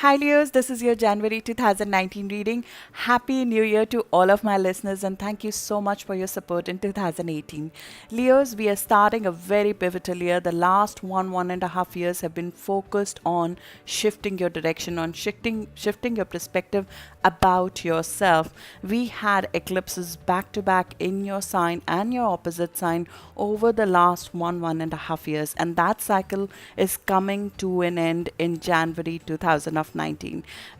Hi Leos, this is your January 2019 reading. Happy New Year to all of my listeners and thank you so much for your support in 2018. Leos, we are starting a very pivotal year. The last 1.5 years have been focused on shifting your direction, on shifting your perspective about yourself. We had eclipses back to back in your sign and your opposite sign over the last 1.5 years, and that cycle is coming to an end in January 2019.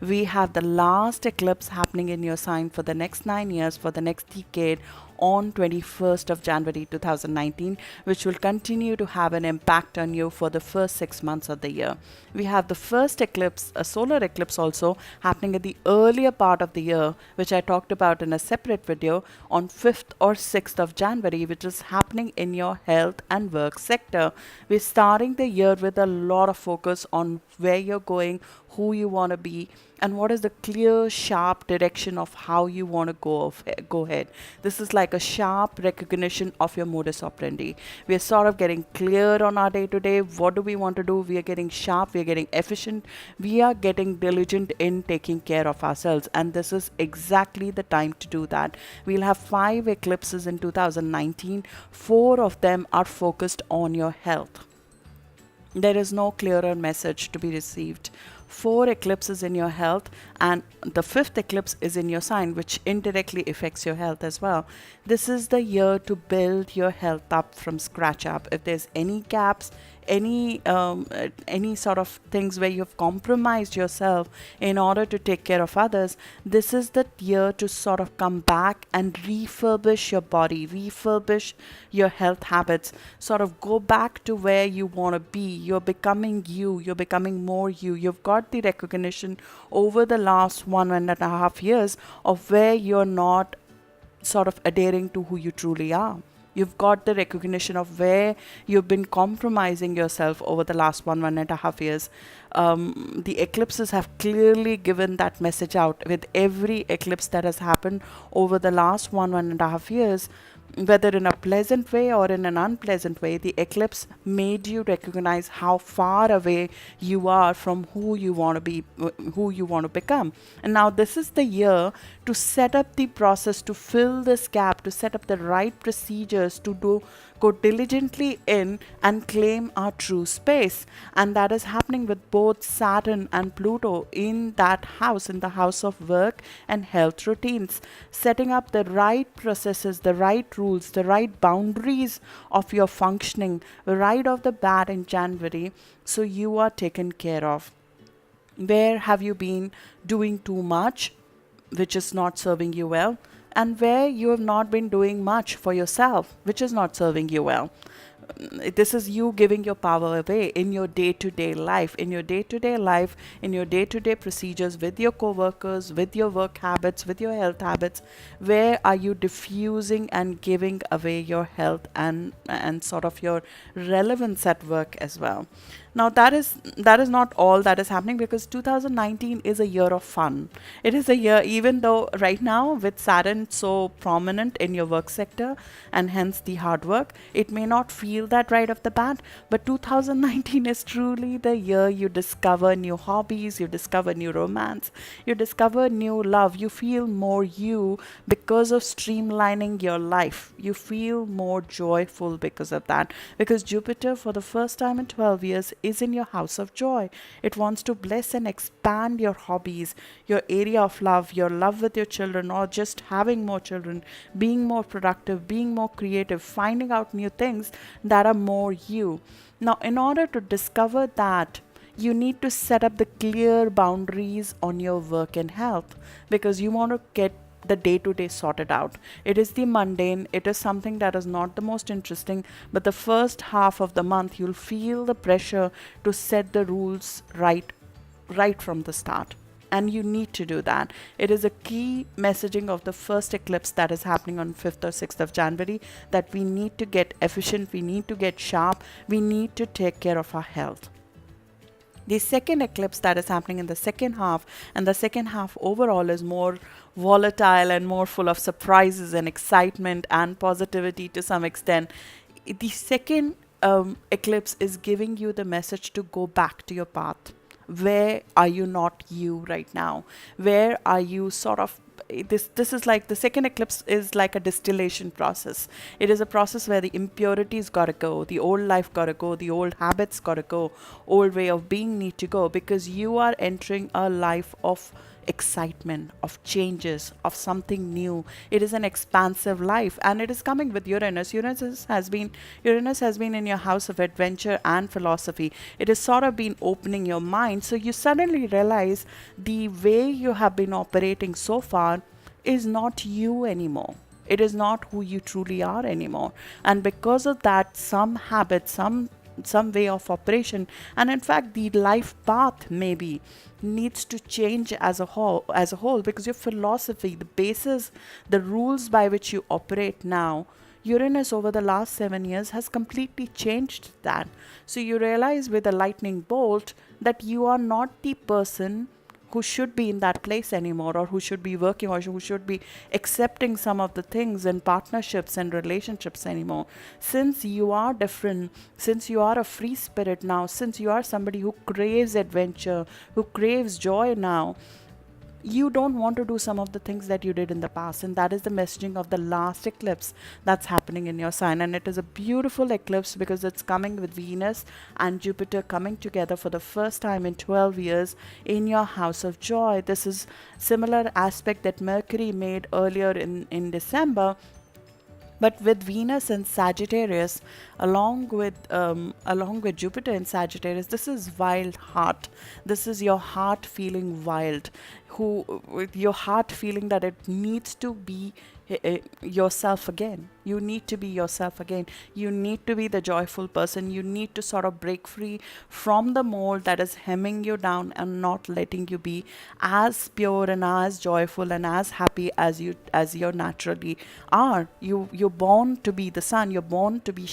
We have the last eclipse happening in your sign for the next 9 years, for the next decade, on 21st of January 2019, which will continue to have an impact on you for the first 6 months of the year. We have the first eclipse, a solar eclipse also, happening at the earlier part of the year, which I talked about in a separate video on 5th or 6th of January, which is happening in your health and work sector. We're starting the year with a lot of focus on where you're going, who you want to be, and what is the clear, sharp direction of how you want to go ahead. This is like a sharp recognition of your modus operandi. We are sort of getting clear on our day to day. What do we want to do? We are getting sharp, we are getting efficient, we are getting diligent in taking care of ourselves, and this is exactly the time to do that. We'll have 5 eclipses in 2019. 4 of them are focused on your health. There is no clearer message to be received. 4 eclipses in your health, and the 5th eclipse is in your sign, which indirectly affects your health as well. This is the year to build your health up from scratch up. If there's any gaps, any sort of things where you've compromised yourself in order to take care of others, this is the year to sort of come back and refurbish your body, refurbish your health habits, sort of go back to where you want to be. You're becoming you, you're becoming more you. You've got the recognition over the last 1.5 years of where you're not sort of adhering to who you truly are. You've got the recognition of where you've been compromising yourself over the last 1.5 years. The eclipses have clearly given that message out with every eclipse that has happened over the last 1.5 years. Whether in a pleasant way or in an unpleasant way, the eclipse made you recognize how far away you are from who you want to be, who you want to become. And now this is the year to set up the process to fill this gap, to set up the right procedures to go diligently in and claim our true space. And that is happening with both Saturn and Pluto in that house, in the house of work and health routines, setting up the right processes, the right rules, the right boundaries of your functioning right off the bat in January, so you are taken care of. Where have you been doing too much, which is not serving you well? And where you have not been doing much for yourself, which is not serving you well? This is you giving your power away in your day-to-day life, in your day-to-day life, in your day-to-day procedures with your co-workers, with your work habits, with your health habits. Where are you diffusing and giving away your health and sort of your relevance at work as well? Now that is not all that is happening, because 2019 is a year of fun. It is a year, even though right now with Saturn so prominent in your work sector and hence the hard work, it may not feel that right off the bat, but 2019 is truly the year you discover new hobbies, you discover new romance, you discover new love, you feel more you because of streamlining your life. You feel more joyful because of that, because Jupiter for the first time in 12 years is in your house of joy. It wants to bless and expand your hobbies, your area of love, your love with your children, or just having more children, being more productive, being more creative, finding out new things that are more you. Now, in order to discover that, you need to set up the clear boundaries on your work and health, because you want to get the day to day sorted out. It is the mundane, it is something that is not the most interesting, but the first half of the month you'll feel the pressure to set the rules right from the start. And you need to do that. It is a key messaging of the first eclipse that is happening on 5th or 6th of January, that we need to get efficient, we need to get sharp, we need to take care of our health. The second eclipse that is happening in the second half, and the second half overall is more volatile and more full of surprises and excitement and positivity to some extent. The second eclipse is giving you the message to go back to your path. Where are you not you right now? Where are you sort of this is like the second eclipse is like a distillation process. It is a process where the impurities gotta go, the old life gotta go, the old habits gotta go, old way of being need to go, because you are entering a life of excitement, of changes, of something new. It is an expansive life, and it is coming with Uranus. Uranus has been in your house of adventure and philosophy. It has sort of been opening your mind. So you suddenly realize the way you have been operating so far is not you anymore. It is not who you truly are anymore. And because of that, some habits, some way of operation, and in fact the life path maybe needs to change as a whole, because your philosophy, the basis, the rules by which you operate now, Uranus over the last 7 years has completely changed that. So you realize with a lightning bolt that you are not the person who should be in that place anymore, or who should be working, or who should be accepting some of the things in partnerships and relationships anymore. Since you are different, since you are a free spirit now, since you are somebody who craves adventure, who craves joy now, you don't want to do some of the things that you did in the past. And that is the messaging of the last eclipse that's happening in your sign. And it is a beautiful eclipse because it's coming with Venus and Jupiter coming together for the first time in 12 years in your house of joy. This is similar aspect that Mercury made earlier in December, but with Venus and Sagittarius, along with Jupiter in Sagittarius, this is wild heart. This is your heart feeling wild, who with your heart feeling that it needs to be yourself again. You need to be yourself again. You need to be the joyful person. You need to sort of break free from the mold that is hemming you down and not letting you be as pure and as joyful and as happy as you naturally are. You're born to be the sun. You're born to be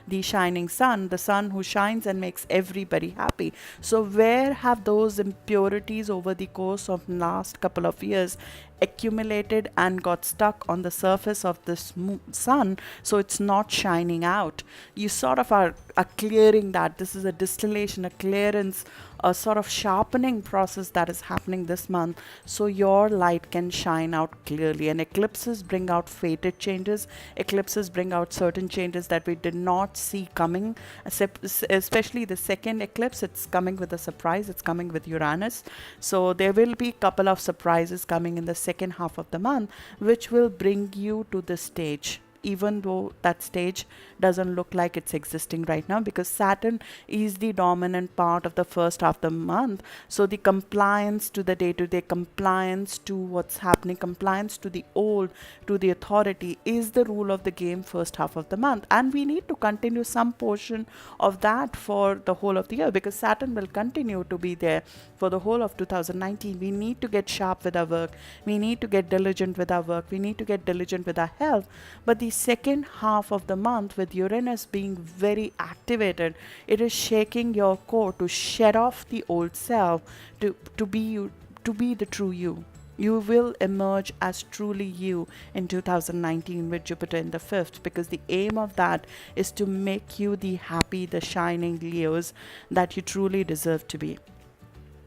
the shining sun, the sun who shines and makes everybody happy. So where have those impurities over the course of last couple of years accumulated and got stuck on the surface of this sun, so it's not shining out? You sort of are clearing that. This is a distillation, a clearance, a sort of sharpening process that is happening this month, so your light can shine out clearly. And eclipses bring out fated changes. Eclipses bring out certain changes that we did not see coming, especially the second eclipse. It's coming with a surprise. It's coming with Uranus. So there will be a couple of surprises coming in the second half of the month, which will bring you to this stage, even though that stage doesn't look like it's existing right now, because Saturn is the dominant part of the first half of the month. So the compliance to the day-to-day, compliance to what's happening, compliance to the old, to the authority is the rule of the game first half of the month. And we need to continue some portion of that for the whole of the year, because Saturn will continue to be there for the whole of 2019. We need to get sharp with our work. We need to get diligent with our work. We need to get diligent with our health. But the second half of the month, with Uranus being very activated, it is shaking your core to shed off the old self, to be you, to be the true you. You will emerge as truly you in 2019 with Jupiter in the fifth, because the aim of that is to make you the happy, the shining Leos that you truly deserve to be.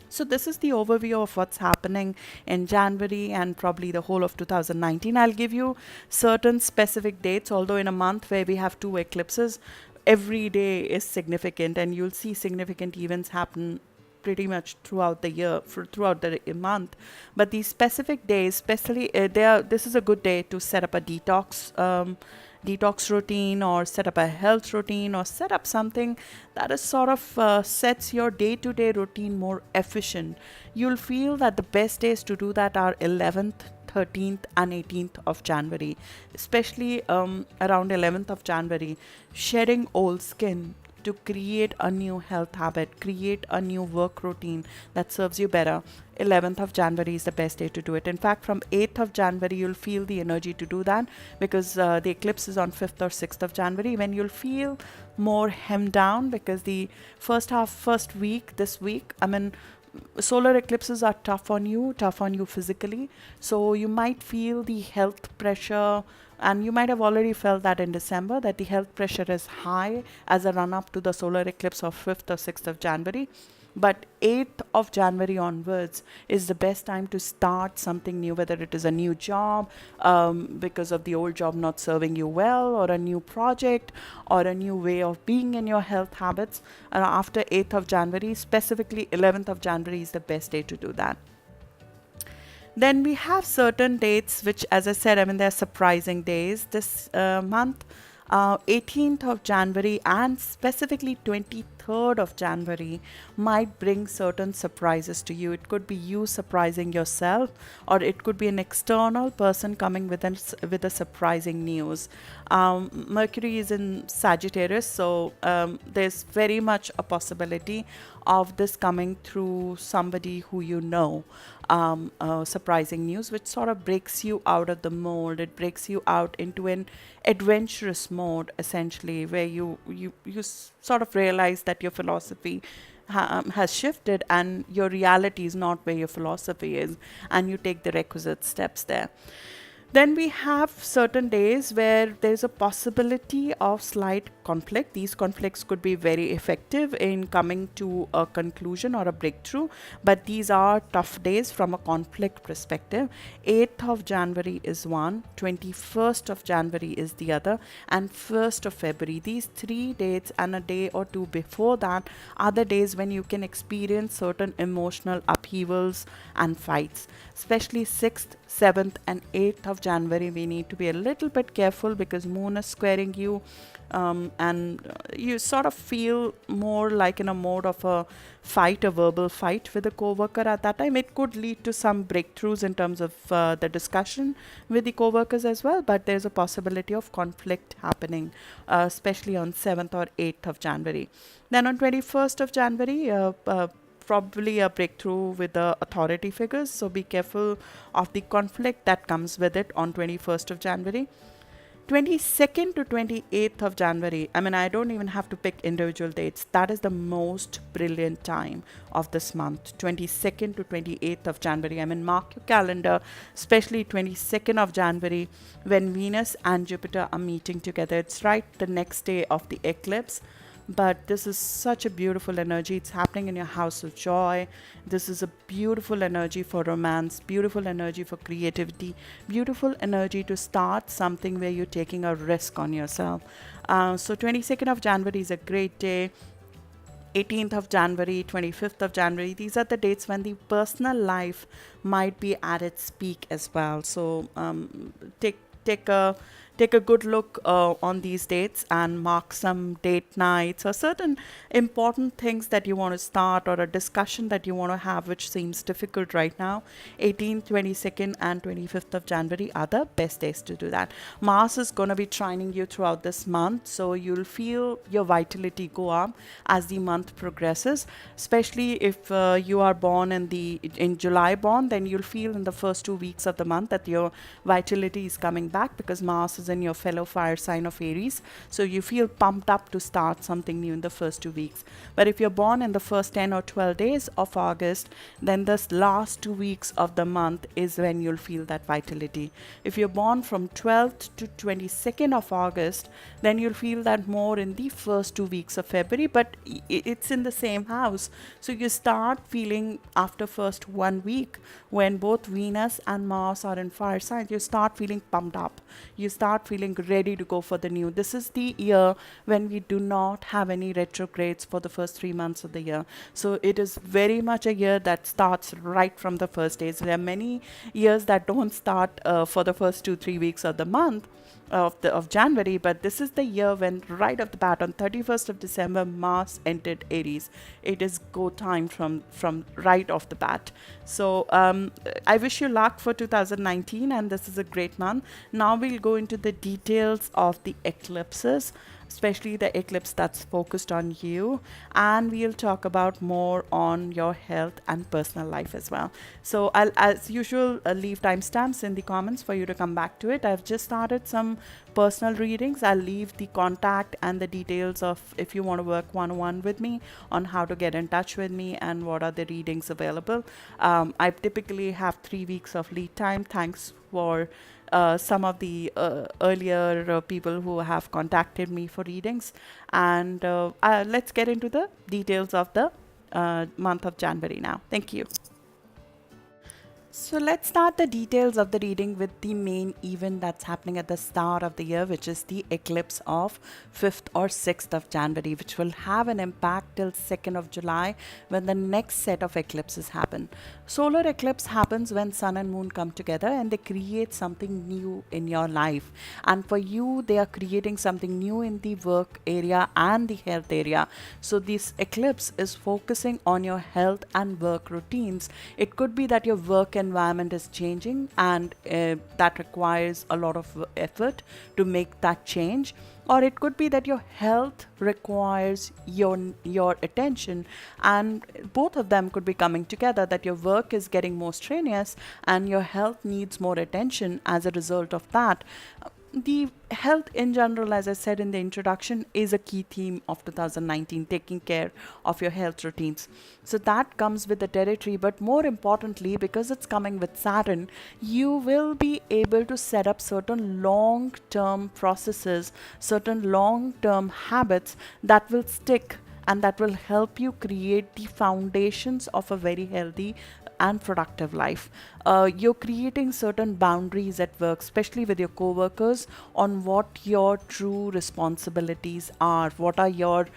So this is the overview of what's happening in January and probably the whole of 2019. I'll give you certain specific dates, although in a month where we have two eclipses, every day is significant, and you'll see significant events happen pretty much throughout the year, throughout the month. But these specific days, especially, this is a good day to set up a detox routine, or set up a health routine, or set up something that is sort of sets your day-to-day routine more efficient. You'll feel that the best days to do that are 11th, 13th and 18th of January, especially around 11th of January, shedding old skin to create a new health habit, create a new work routine that serves you better. 11th of January is the best day to do it. In fact, from 8th of January, you'll feel the energy to do that, because the eclipse is on 5th or 6th of January, when you'll feel more hemmed down, because the first week, this week, solar eclipses are tough on you physically. So you might feel the health pressure, and you might have already felt that in December, that the health pressure is high as a run up to the solar eclipse of 5th or 6th of January. But 8th of January onwards is the best time to start something new, whether it is a new job because of the old job not serving you well, or a new project, or a new way of being in your health habits. After 8th of January, specifically 11th of January is the best day to do that. Then we have certain dates which, as I said, I mean, they're surprising days this month. 18th of January and specifically 23rd of January might bring certain surprises to you. It could be you surprising yourself, or it could be an external person coming with a surprising news. Mercury is in Sagittarius, so there's very much a possibility of this coming through somebody who you know. Surprising news which sort of breaks you out of the mold. It breaks you out into an adventurous mode, essentially, where you sort of realize that your philosophy has shifted and your reality is not where your philosophy is, and you take the requisite steps there. Then we have certain days where there's a possibility of slight conflict. These conflicts could be very effective in coming to a conclusion or a breakthrough, but these are tough days from a conflict perspective. 8th of January is one, 21st of January is the other, and 1st of February. These 3 dates and a day or two before that are the days when you can experience certain emotional upheavals and fights. Especially 6th, 7th and 8th of January, we need to be a little bit careful because Moon is squaring you, and you sort of feel more like in a mode of a fight, a verbal fight with a co-worker at that time. It could lead to some breakthroughs in terms of the discussion with the co-workers as well, but there's a possibility of conflict happening, especially on 7th or 8th of January. Then on 21st of January, probably a breakthrough with the authority figures, so be careful of the conflict that comes with it on 21st of January. 22nd to 28th of January, I mean, I don't even have to pick individual dates. That is the most brilliant time of this month, 22nd to 28th of January. I mean, mark your calendar, especially 22nd of January, when Venus and Jupiter are meeting together. It's right the next day of the eclipse. But this is such a beautiful energy. It's happening in your house of joy. This is a beautiful energy for romance, beautiful energy for creativity, beautiful energy to start something where you're taking a risk on yourself. So 22nd of January is a great day. 18th of January, 25th of January, these are the dates when the personal life might be at its peak as well. So take a good look on these dates and mark some date nights or certain important things that you want to start, or a discussion that you want to have which seems difficult right now. 18th, 22nd and 25th of January are the best days to do that. Mars is going to be trining you throughout this month, so you'll feel your vitality go up as the month progresses, especially if you are born in July born, then you'll feel in the first 2 weeks of the month that your vitality is coming back because Mars is in your fellow fire sign of Aries, so you feel pumped up to start something new in the first 2 weeks. But if you're born in the first 10 or 12 days of August, then this last 2 weeks of the month is when you'll feel that vitality. If you're born from 12th to 22nd of August, then you'll feel that more in the first 2 weeks of February, but it's in the same house, so you start feeling after first 1 week when both Venus and Mars are in fire signs, you start feeling pumped up, you start feeling ready to go for the new. This is the year when we do not have any retrogrades for the first 3 months of the year. So it is very much a year that starts right from the first days. There are many years that don't start for the first 2-3 weeks of the month of January, but this is the year when right off the bat on 31st of December Mars entered Aries. It is go time from right off the bat. So I wish you luck for 2019, and this is a great month. Now we'll go into the details of the eclipses, especially the eclipse that's focused on you, and we'll talk about more on your health and personal life as well. So I'll, as usual, leave timestamps in the comments for you to come back to it. I've just started some personal readings. I'll leave the contact and the details of if you want to work one-on-one with me on how to get in touch with me and what are the readings available. I typically have 3 weeks of lead time. Thanks for some of the earlier people who have contacted me for readings, and let's get into the details of the month of January now. Thank you. So let's start the details of the reading with the main event that's happening at the start of the year, which is the eclipse of 5th or 6th of January, which will have an impact till 2nd of July when the next set of eclipses happen. Solar eclipse happens when sun and moon come together and they create something new in your life. And for you, they are creating something new in the work area and the health area. So this eclipse is focusing on your health and work routines. It could be that your work environment is changing and that requires a lot of effort to make that change, or it could be that your health requires your attention, and both of them could be coming together, that your work is getting more strenuous and your health needs more attention as a result of that. The health in general, as I said in the introduction, is a key theme of 2019, taking care of your health routines. So that comes with the territory, but more importantly, because it's coming with Saturn, you will be able to set up certain long-term processes, certain long-term habits that will stick and that will help you create the foundations of a very healthy and productive life. You're creating certain boundaries at work, especially with your co-workers, on what your true responsibilities are. What are your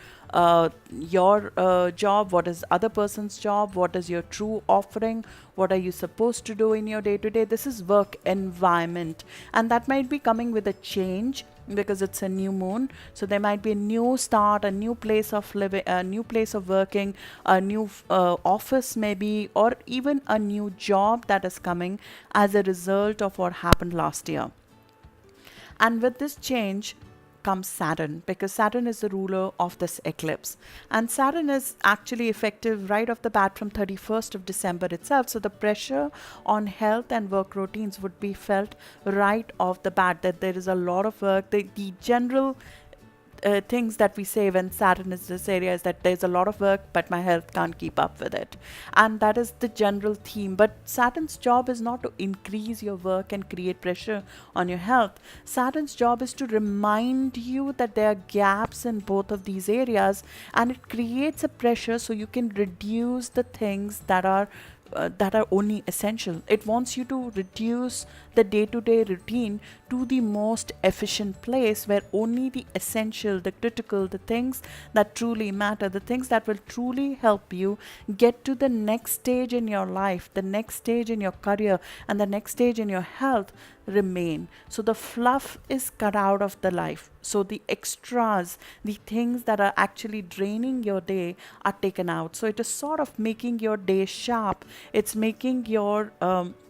job, what is other person's job, what is your true offering, what are you supposed to do in your day-to-day. This is work environment, and that might be coming with a change because it's a new moon. So there might be a new start, a new place of living, a new place of working, a new office maybe, or even a new job that is coming as a result of what happened last year. And with this change comes Saturn, because Saturn is the ruler of this eclipse, and Saturn is actually effective right off the bat from 31st of December itself. So the pressure on health and work routines would be felt right off the bat, that there is a lot of work. The general things that we say when Saturn is this area is that there's a lot of work, but my health can't keep up with it. And that is the general theme. But Saturn's job is not to increase your work and create pressure on your health. Saturn's job is to remind you that there are gaps in both of these areas, and it creates a pressure so you can reduce the things that are only essential. It wants you to reduce the day-to-day routine to the most efficient place where only the essential, the critical, the things that truly matter, the things that will truly help you get to the next stage in your life, the next stage in your career, and the next stage in your health remain. So the fluff is cut out of the life. So the extras, the things that are actually draining your day are taken out. So it is sort of making your day sharp. It's making your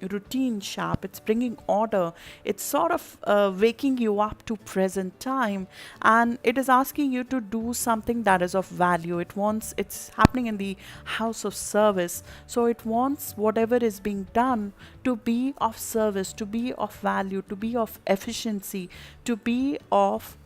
routine sharp. It's bringing order. It's sort of waking you up to present time, and it is asking you to do something that is of value. It's happening in the house of service. So it wants whatever is being done to be of service, to be of value, to be of efficiency, to be of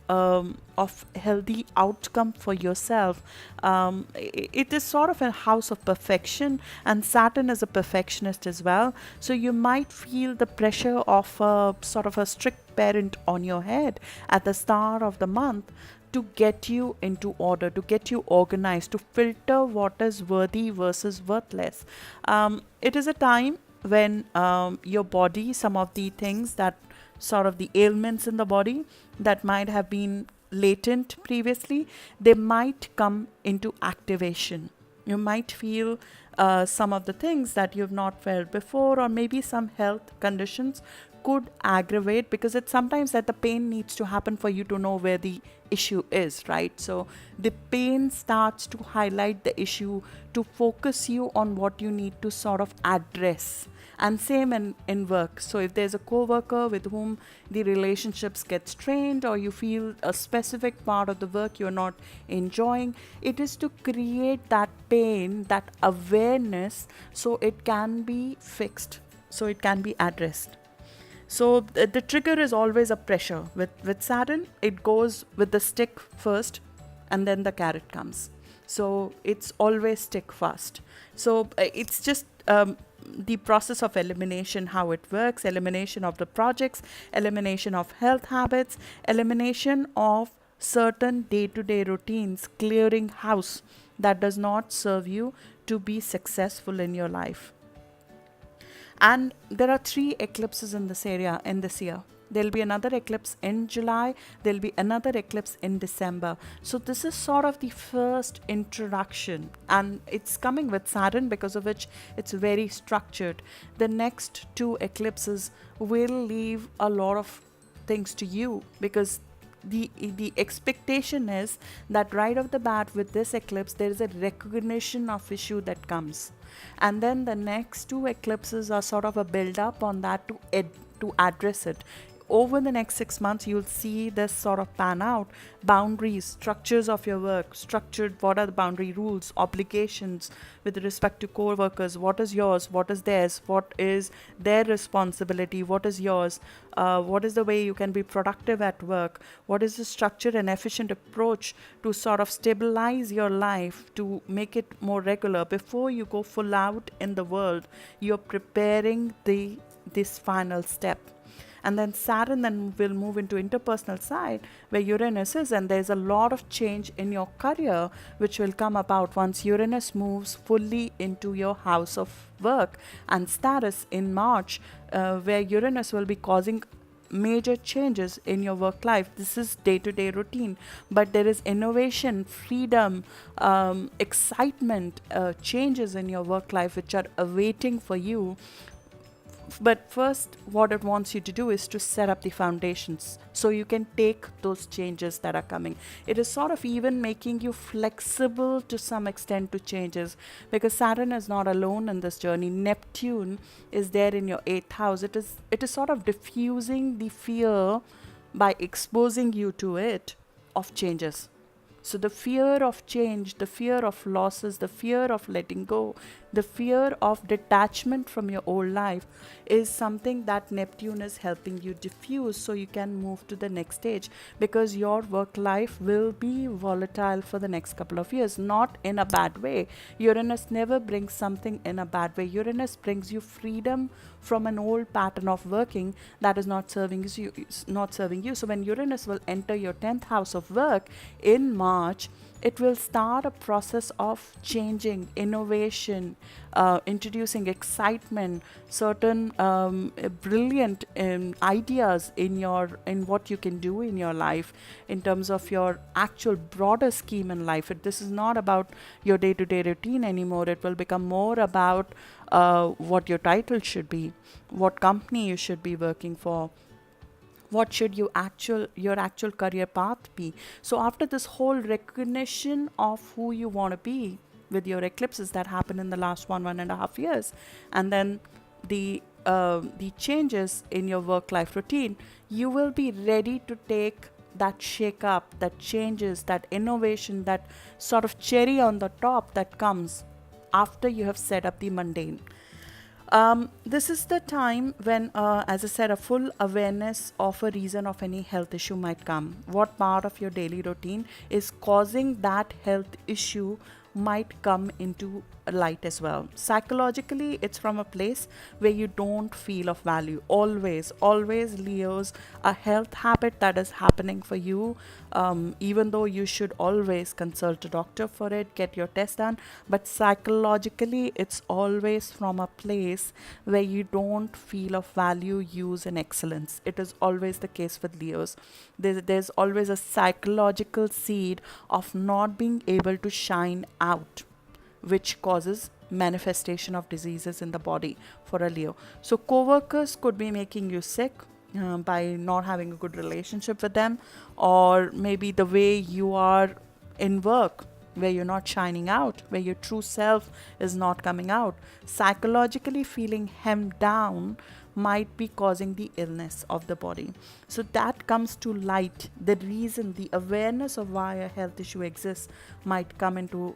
healthy outcome for yourself. It is sort of a house of perfection, and Saturn is a perfectionist as well. So you might feel the pressure of a sort of a strict parent on your head at the start of the month to get you into order, to get you organized, to filter what is worthy versus worthless. It is a time when your body, some of the things that sort of the ailments in the body that might have been latent previously, they might come into activation. You might feel some of the things that you've not felt before, or maybe some health conditions could aggravate, because it's sometimes that the pain needs to happen for you to know where the issue is, right? So the pain starts to highlight the issue, to focus you on what you need to sort of address. And same in work. So if there's a co-worker with whom the relationships get strained, or you feel a specific part of the work you're not enjoying, it is to create that pain, that awareness, so it can be fixed, so it can be addressed. So the trigger is always a pressure. With Saturn, it goes with the stick first, and then the carrot comes. So it's always stick first. So it's just the process of elimination, how it works, elimination of the projects, elimination of health habits, elimination of certain day-to-day routines, clearing house that does not serve you to be successful in your life. And there are three eclipses in this area in this year. There'll be another eclipse in July, there'll be another eclipse in December. So this is sort of the first introduction, and it's coming with Saturn, because of which it's very structured. The next two eclipses will leave a lot of things to you, because the expectation is that right off the bat with this eclipse there is a recognition of issue that comes, and then the next two eclipses are sort of a build up on that to address it. Over the next 6 months you'll see this sort of pan out. Boundaries, structures of your work, structured, what are the boundary rules, obligations with respect to co-workers, what is yours, what is theirs, what is their responsibility, what is yours, what is the way you can be productive at work, what is the structured and efficient approach to sort of stabilize your life, to make it more regular before you go full out in the world. You're preparing this final step. And then Saturn then will move into interpersonal side where Uranus is, and there's a lot of change in your career which will come about once Uranus moves fully into your house of work and status in March, where Uranus will be causing major changes in your work life. This is day-to-day routine, but there is innovation, freedom, excitement, changes in your work life which are awaiting for you. But first, what it wants you to do is to set up the foundations so you can take those changes that are coming. It is sort of even making you flexible to some extent to changes, because Saturn is not alone in this journey. Neptune is there in your 8th house. It is sort of diffusing the fear by exposing you to it of changes. So the fear of change, the fear of losses, the fear of letting go, the fear of detachment from your old life is something that Neptune is helping you diffuse so you can move to the next stage, because your work life will be volatile for the next couple of years, not in a bad way. Uranus never brings something in a bad way. Uranus brings you freedom from an old pattern of working that is not serving you. So when Uranus will enter your 10th house of work in March, it will start a process of changing, innovation, introducing excitement, certain brilliant ideas in what you can do in your life in terms of your actual broader scheme in life. This is not about your day-to-day routine anymore. It will become more about what your title should be, what company you should be working for, what should your actual career path be. So after this whole recognition of who you want to be with your eclipses that happen in the last 1.5 years, and then the changes in your work life routine, you will be ready to take that shake up, that changes, that innovation, that sort of cherry on the top that comes after you have set up the mundane. This is the time when, as I said, a full awareness of a reason of any health issue might come. What part of your daily routine is causing that health issue might come into light as well. Psychologically, it's from a place where you don't feel of value. Always, Leos, a health habit that is happening for you, even though you should always consult a doctor for it, get your test done, but psychologically, it's always from a place where you don't feel of value, use, and excellence. It is always the case with Leos. There's always a psychological seed of not being able to shine out, which causes manifestation of diseases in the body for a Leo. So co-workers could be making you sick by not having a good relationship with them, or maybe the way you are in work, where you're not shining out, where your true self is not coming out. Psychologically feeling hemmed down might be causing the illness of the body. So that comes to light. The reason, the awareness of why a health issue exists might come into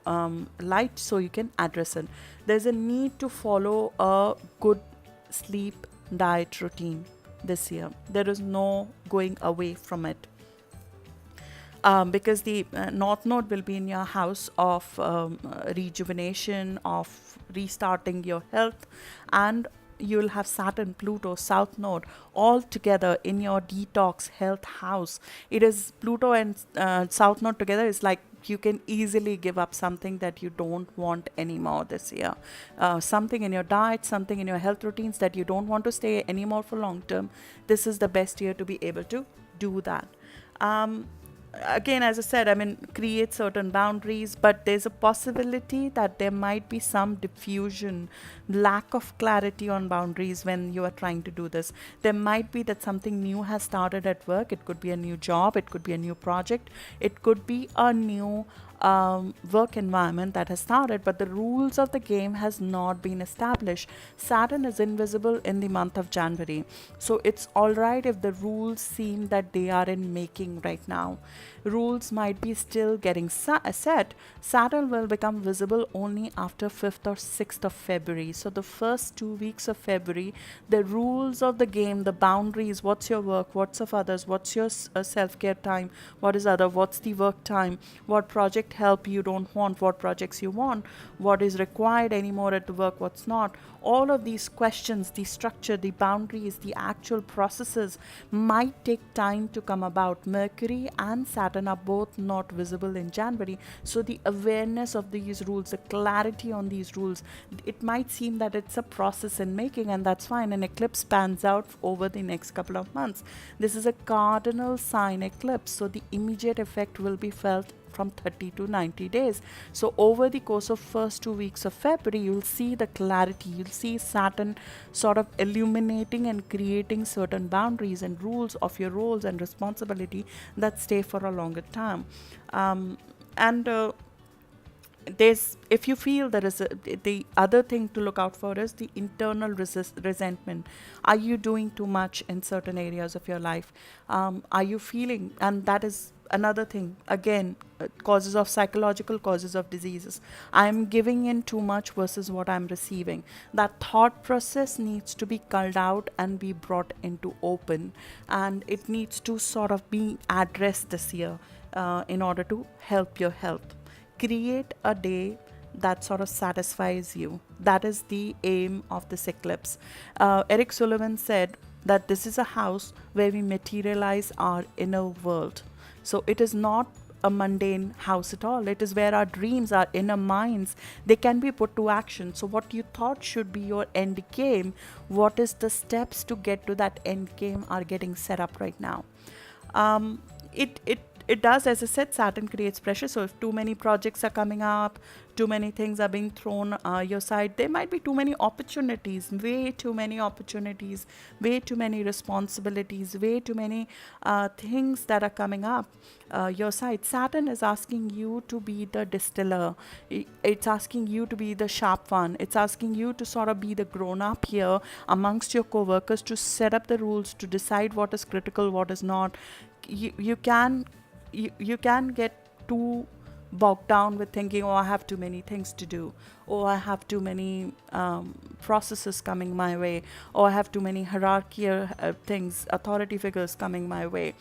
light so you can address it. There's a need to follow a good sleep diet routine this year. There is no going away from it. Because the North Node will be in your house of rejuvenation, of restarting your health, and you'll have Saturn, Pluto, South Node all together in your detox health house. It is Pluto and South Node together is like you can easily give up something that you don't want anymore this year. Something in your diet, something in your health routines that you don't want to stay anymore for long term. This is the best year to be able to do that. Again, as I said, I mean, create certain boundaries, but there's a possibility that there might be some diffusion, lack of clarity on boundaries when you are trying to do this. There might be that something new has started at work. It could be a new job, it could be a new project, it could be a new work environment that has started, but the rules of the game has not been established. Saturn is invisible in the month of January, so it's all right if the rules seem that they are in making right now. Rules might be still getting set. Saturn will become visible only after 5th or 6th of February. So the first 2 weeks of February, the rules of the game, the boundaries, what's your work, what's of others, what's your self-care time, what is other, what's the work time, what project help you don't want, what projects you want, what is required anymore at the work, what's not. All of these questions, the structure, the boundaries, the actual processes might take time to come about. Mercury and Saturn are both not visible in January, so the awareness of these rules, the clarity on these rules, it might seem that it's a process in making, and that's fine. An eclipse pans out over the next couple of months. This is a cardinal sign eclipse, so the immediate effect will be felt from 30 to 90 days. So over the course of first 2 weeks of February, you'll see the clarity. You'll see Saturn sort of illuminating and creating certain boundaries and rules of your roles and responsibility that stay for a longer time. And there's, if you feel there is the other thing to look out for is the internal resentment. Are you doing too much in certain areas of your life? Are you feeling, and that is another thing again, causes of psychological causes of diseases. I'm giving in too much versus what I'm receiving. That thought process needs to be culled out and be brought into open, and it needs to sort of be addressed this year in order to help your health. Create a day that sort of satisfies you. That is the aim of this eclipse. Eric Sullivan said that this is a house where we materialize our inner world. So it is not a mundane house at all. It is where our dreams, our inner minds, they can be put to action. So what you thought should be your end game, what is the steps to get to that end game are getting set up right now. It does, as I said, Saturn creates pressure. So if too many projects are coming up, too many things are being thrown your side, there might be too many opportunities, way too many opportunities, way too many responsibilities, way too many things that are coming up your side. Saturn is asking you to be the distiller. It's asking you to be the sharp one. It's asking you to sort of be the grown up here amongst your co-workers, to set up the rules, to decide what is critical, what is not. You can get too bogged down with thinking, oh, I have too many things to do, or I have too many processes coming my way, or I have too many hierarchy things, authority figures coming my way.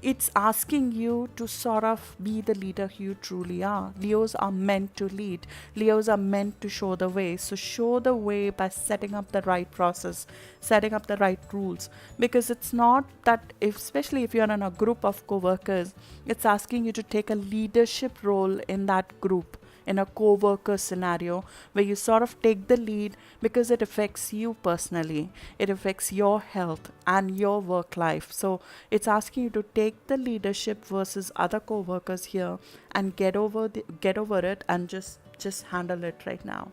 It's asking you to sort of be the leader you truly are. Leos are meant to lead. Leos are meant to show the way. So show the way by setting up the right process, setting up the right rules. Because it's not that, especially if you're in a group of co-workers, it's asking you to take a leadership role in that group, in a co-worker scenario where you sort of take the lead, because it affects you personally. It affects your health and your work life. So it's asking you to take the leadership versus other co-workers here and get over it and just handle it right now.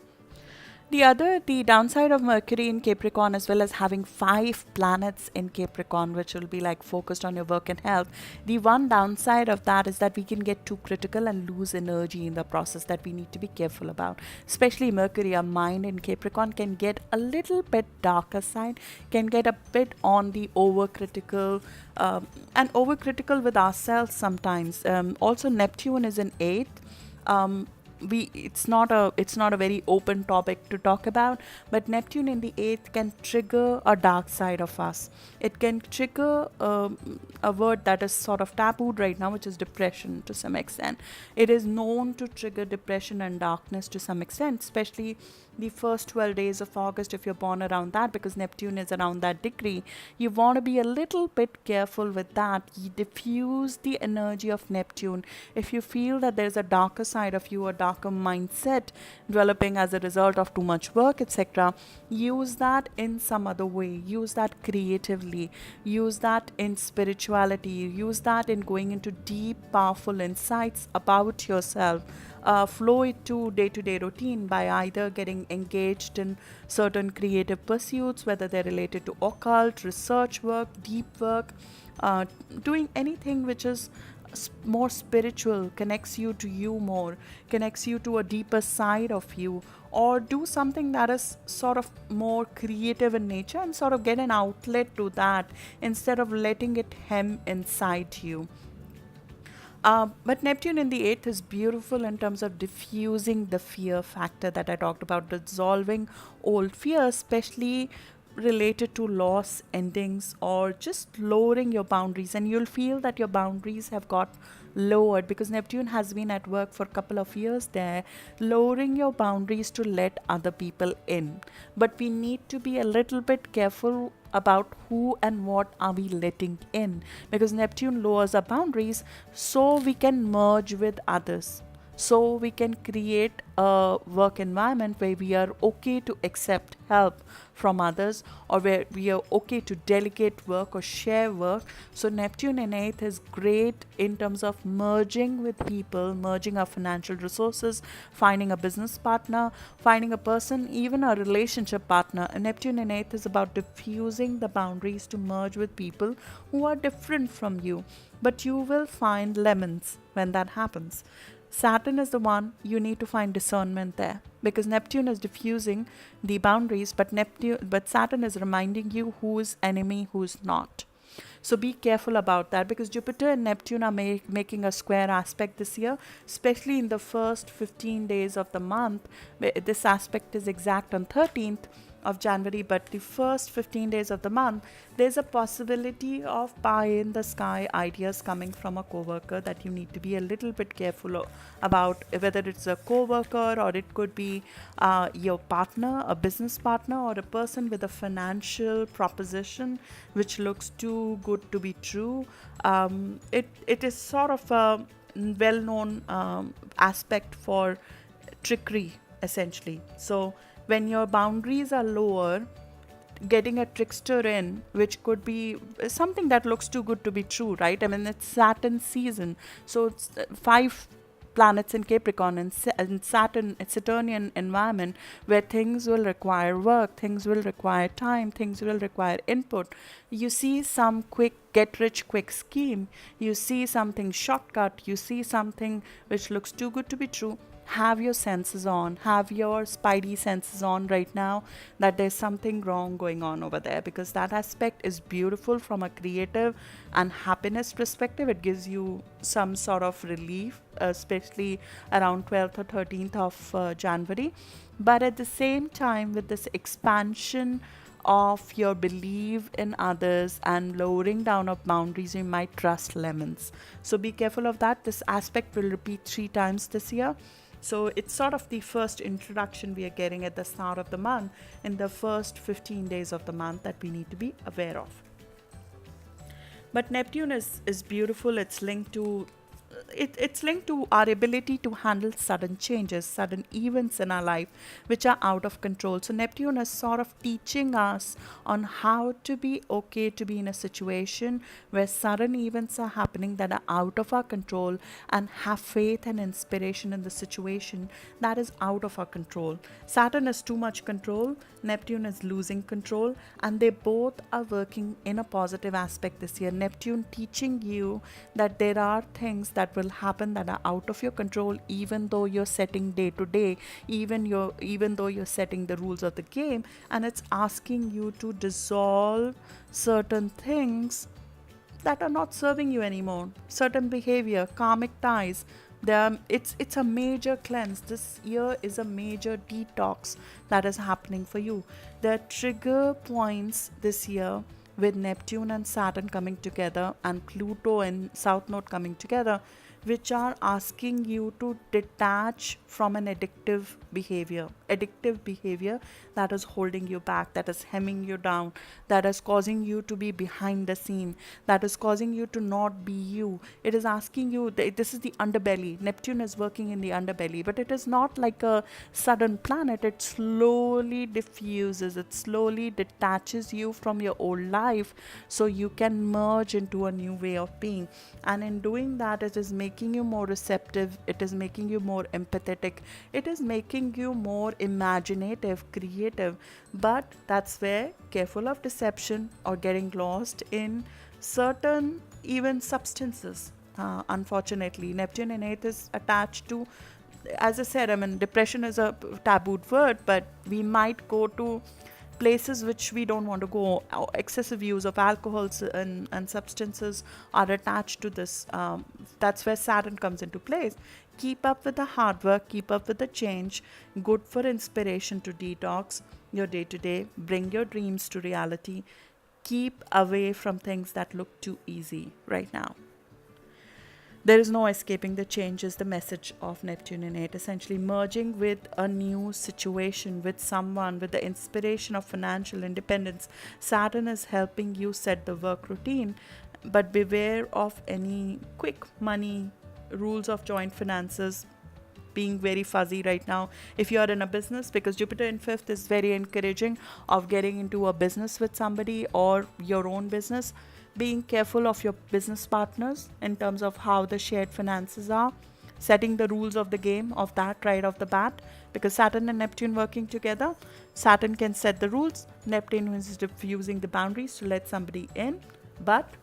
The downside of Mercury in Capricorn, as well as having 5 planets in Capricorn, which will be like focused on your work and health. The one downside of that is that we can get too critical and lose energy in the process that we need to be careful about. Especially Mercury, our mind in Capricorn can get a little bit darker side, can get a bit on the overcritical and overcritical with ourselves sometimes. Also, Neptune is in 8th. it's not a very open topic to talk about, but Neptune in the 8th can trigger a dark side of us. It can trigger a word that is sort of tabooed right now, which is depression to some extent. It is known to trigger depression and darkness to some extent, especially the first 12 days of August if you're born around that, because Neptune is around that degree. You want to be a little bit careful with that. You diffuse the energy of Neptune. If you feel that there's a darker side of you, a darker mindset developing as a result of too much work, etc., use that in some other way. Use that creatively. Use that in spirituality. Use that in going into deep, powerful insights about yourself. Flow it to day-to-day routine by either getting engaged in certain creative pursuits, whether they're related to occult, research work, deep work, doing anything which is more spiritual, connects you to you more, connects you to a deeper side of you, or do something that is sort of more creative in nature and sort of get an outlet to that instead of letting it hem inside you. But Neptune in the 8th is beautiful in terms of diffusing the fear factor that I talked about, dissolving old fears, especially related to loss, endings, or just lowering your boundaries. And you'll feel that your boundaries have got lowered because Neptune has been at work for a couple of years there, lowering your boundaries to let other people in. But we need to be a little bit careful about who and what are we letting in, because Neptune lowers our boundaries so we can merge with others, so we can create a work environment where we are okay to accept help from others, or where we are okay to delegate work or share work. So Neptune in 8th is great in terms of merging with people, merging our financial resources, finding a business partner, finding a person, even a relationship partner. And Neptune in 8th is about diffusing the boundaries to merge with people who are different from you. But you will find lemons when that happens. Saturn is the one you need to find discernment there, because Neptune is diffusing the boundaries, but Saturn is reminding you who's enemy, who's not. So be careful about that, because Jupiter and Neptune are making a square aspect this year, especially in the first 15 days of the month. This aspect is exact on 13th of January, but the first 15 days of the month, there's a possibility of pie in the sky ideas coming from a coworker that you need to be a little bit careful about, whether it's a coworker or it could be your partner, a business partner, or a person with a financial proposition which looks too good to be true. It is sort of a well-known aspect for trickery, essentially. So when your boundaries are lower, getting a trickster in, which could be something that looks too good to be true, right? I mean, it's Saturn season, so it's 5 planets in Capricorn, and Saturn, it's Saturnian environment where things will require work, things will require time, things will require input. You see some quick get rich quick scheme, you see something shortcut, you see something which looks too good to be true. Have your senses on, have your spidey senses on right now, that there's something wrong going on over there, because that aspect is beautiful from a creative and happiness perspective. It gives you some sort of relief, especially around 12th or 13th of January. But at the same time, with this expansion of your belief in others and lowering down of boundaries, you might trust lemons. So be careful of that. This aspect will repeat 3 times this year. So it's sort of the first introduction we are getting at the start of the month, in the first 15 days of the month, that we need to be aware of. But Neptune is beautiful. It's linked to it's linked to our ability to handle sudden changes, sudden events in our life which are out of control. So Neptune is sort of teaching us on how to be okay to be in a situation where sudden events are happening that are out of our control, and have faith and inspiration in the situation that is out of our control. Saturn is too much control, Neptune is losing control, and they both are working in a positive aspect this year. Neptune teaching you that there are things that will happen that are out of your control, even though you're setting day to day, even though you're setting the rules of the game, and it's asking you to dissolve certain things that are not serving you anymore, certain behavior, karmic ties, It's a major cleanse. This year is a major detox that is happening for you. There are trigger points this year with Neptune and Saturn coming together and Pluto and South Node coming together, which are asking you to detach from an addictive behavior that is holding you back, that is hemming you down, that is causing you to be behind the scene, that is causing you to not be you. It is asking you, this is the underbelly. Neptune is working in the underbelly, but it is not like a sudden planet. It slowly diffuses, it slowly detaches you from your old life so you can merge into a new way of being. And in doing that, it is making you more receptive, it is making you more empathetic, it is making you more imaginative, creative. But that's where careful of deception or getting lost in certain even substances. Unfortunately, Neptune in 8th is attached to, as I said, I mean, depression is a tabooed word, but we might go to places which we don't want to go. Excessive use of alcohols and substances are attached to this. That's where Saturn comes into place. Keep up with the hard work, keep up with the change, good for inspiration to detox your day to day, bring your dreams to reality, keep away from things that look too easy right now. There is no escaping the change is the message of Neptune in 8. Essentially merging with a new situation, with someone, with the inspiration of financial independence. Saturn is helping you set the work routine, but beware of any quick money, rules of joint finances being very fuzzy right now if you are in a business, because Jupiter in 5th is very encouraging of getting into a business with somebody or your own business. Being careful of your business partners in terms of how the shared finances are, setting the rules of the game of that right off the bat, because Saturn and Neptune working together, Saturn can set the rules, Neptune is diffusing the boundaries to let somebody in, but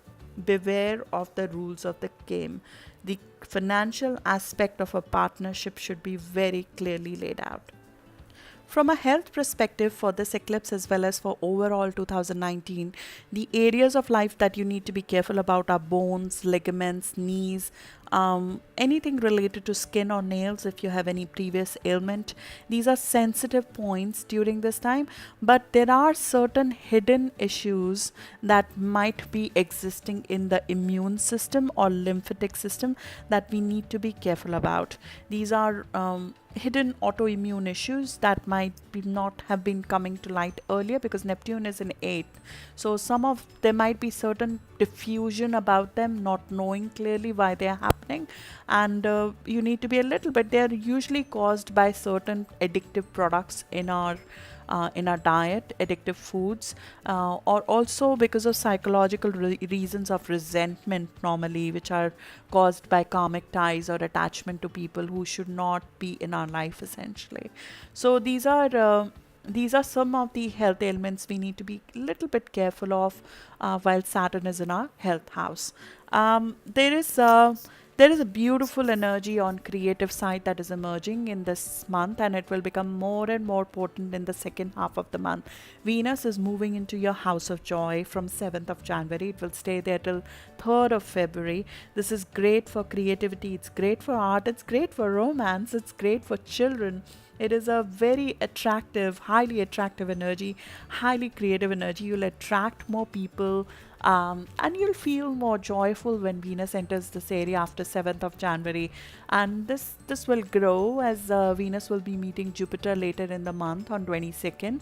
beware of the rules of the game. The financial aspect of a partnership should be very clearly laid out. From a health perspective for this eclipse as well as for overall 2019, the areas of life that you need to be careful about are bones, ligaments, knees, anything related to skin or nails if you have any previous ailment. These are sensitive points during this time, but there are certain hidden issues that might be existing in the immune system or lymphatic system that we need to be careful about. These are hidden autoimmune issues that might be not have been coming to light earlier because Neptune is in 8th. So there might be certain diffusion about them, not knowing clearly why they are happening, and you need to be a little bit. They are usually caused by certain addictive products in our diet, addictive foods, or also because of psychological reasons of resentment normally, which are caused by karmic ties or attachment to people who should not be in our life essentially. So these are some of the health ailments we need to be a little bit careful of while Saturn is in our health house. There is a beautiful energy on creative side that is emerging in this month, and it will become more and more potent in the second half of the month. Venus is moving into your house of joy from 7th of January. It will stay there till 3rd of February. This is great for creativity, it's great for art, it's great for romance, it's great for children. It is a very attractive, highly attractive energy, highly creative energy. You'll attract more people, and you'll feel more joyful when Venus enters this area after 7th of January. And this will grow as Venus will be meeting Jupiter later in the month on 22nd.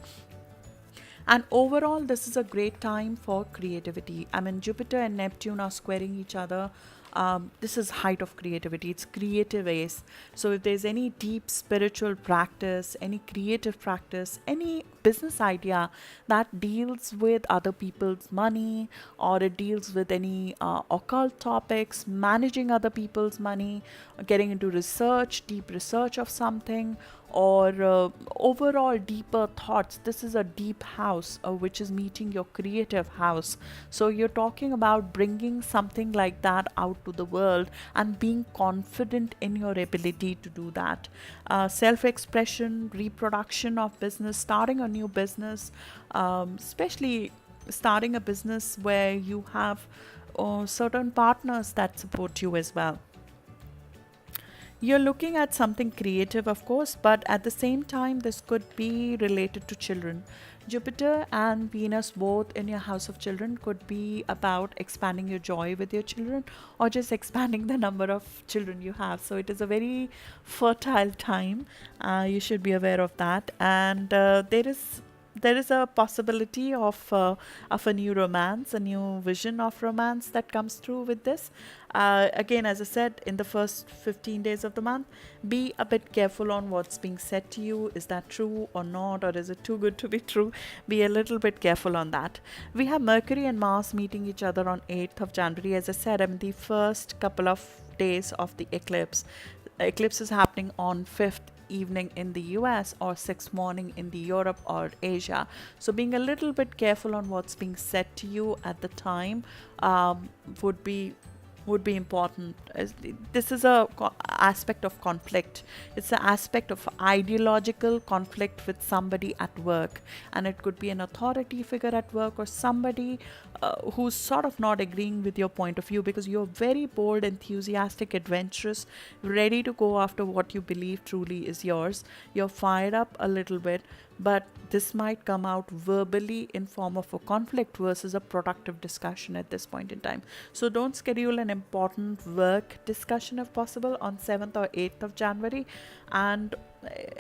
And overall, this is a great time for creativity. I mean, Jupiter and Neptune are squaring each other. This is height of creativity. It's creative ace. So if there's any deep spiritual practice, any creative practice, any business idea that deals with other people's money, or it deals with any occult topics, managing other people's money, getting into research, deep research of something, or overall deeper thoughts. This is a deep house which is meeting your creative house. So you're talking about bringing something like that out to the world and being confident in your ability to do that. Self-expression, reproduction of business, starting a new business, especially starting a business where you have certain partners that support you as well. You're looking at something creative, of course, but at the same time, this could be related to children. Jupiter and Venus, both in your house of children, could be about expanding your joy with your children or just expanding the number of children you have. So it is a very fertile time. You should be aware of that. And there is a possibility of a new romance, a new vision of romance that comes through with this. Again, as I said, in the first 15 days of the month, be a bit careful on what's being said to you. Is that true or not, or is it too good to be true? Be a little bit careful on that. We have Mercury and Mars meeting each other on 8th of January. As I said, I mean, the first couple of days of the eclipse. Eclipse is happening on 5th evening in the US or 6th morning in the Europe or Asia. So being a little bit careful on what's being said to you at the time um, would be important. This is a aspect of conflict. It's an aspect of ideological conflict with somebody at work, and it could be an authority figure at work or somebody who's sort of not agreeing with your point of view, because you're very bold, enthusiastic, adventurous, ready to go after what you believe truly is yours. You're fired up a little bit, but this might come out verbally in form of a conflict versus a productive discussion at this point in time. So don't schedule an important work discussion if possible on 7th or 8th of January. And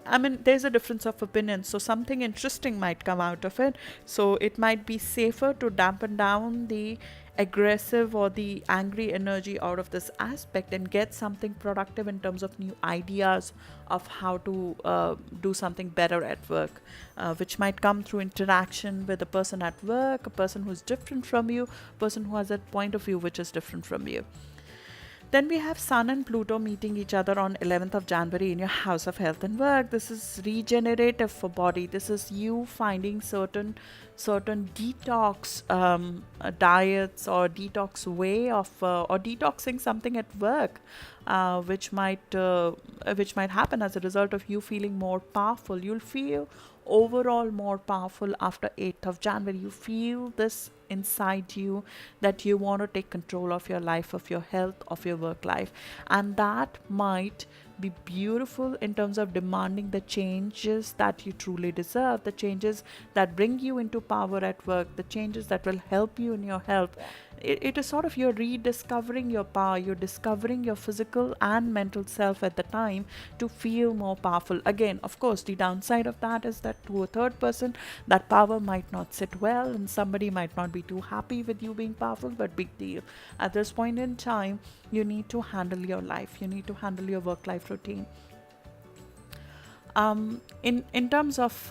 I mean, there's a difference of opinion, so something interesting might come out of it. So it might be safer to dampen down the aggressive or the angry energy out of this aspect and get something productive in terms of new ideas of how to do something better at work, which might come through interaction with a person at work, a person who's different from you, a person who has a point of view which is different from you. Then we have Sun and Pluto meeting each other on 11th of January in your house of health and work. This is regenerative for body. This is you finding certain detox diets or detox way of or detoxing something at work, which might happen as a result of you feeling more powerful. You'll feel overall more powerful after 8th of January. You feel this inside you that you want to take control of your life, of your health, of your work life, and that might be beautiful in terms of demanding the changes that you truly deserve, the changes that bring you into power at work, the changes that will help you in your health. It is sort of you're rediscovering your power, you're discovering your physical and mental self at the time to feel more powerful. Again, of course, the downside of that is that to a third person, that power might not sit well and somebody might not be too happy with you being powerful, but big deal. At this point in time, you need to handle your life, you need to handle your work life routine. In terms of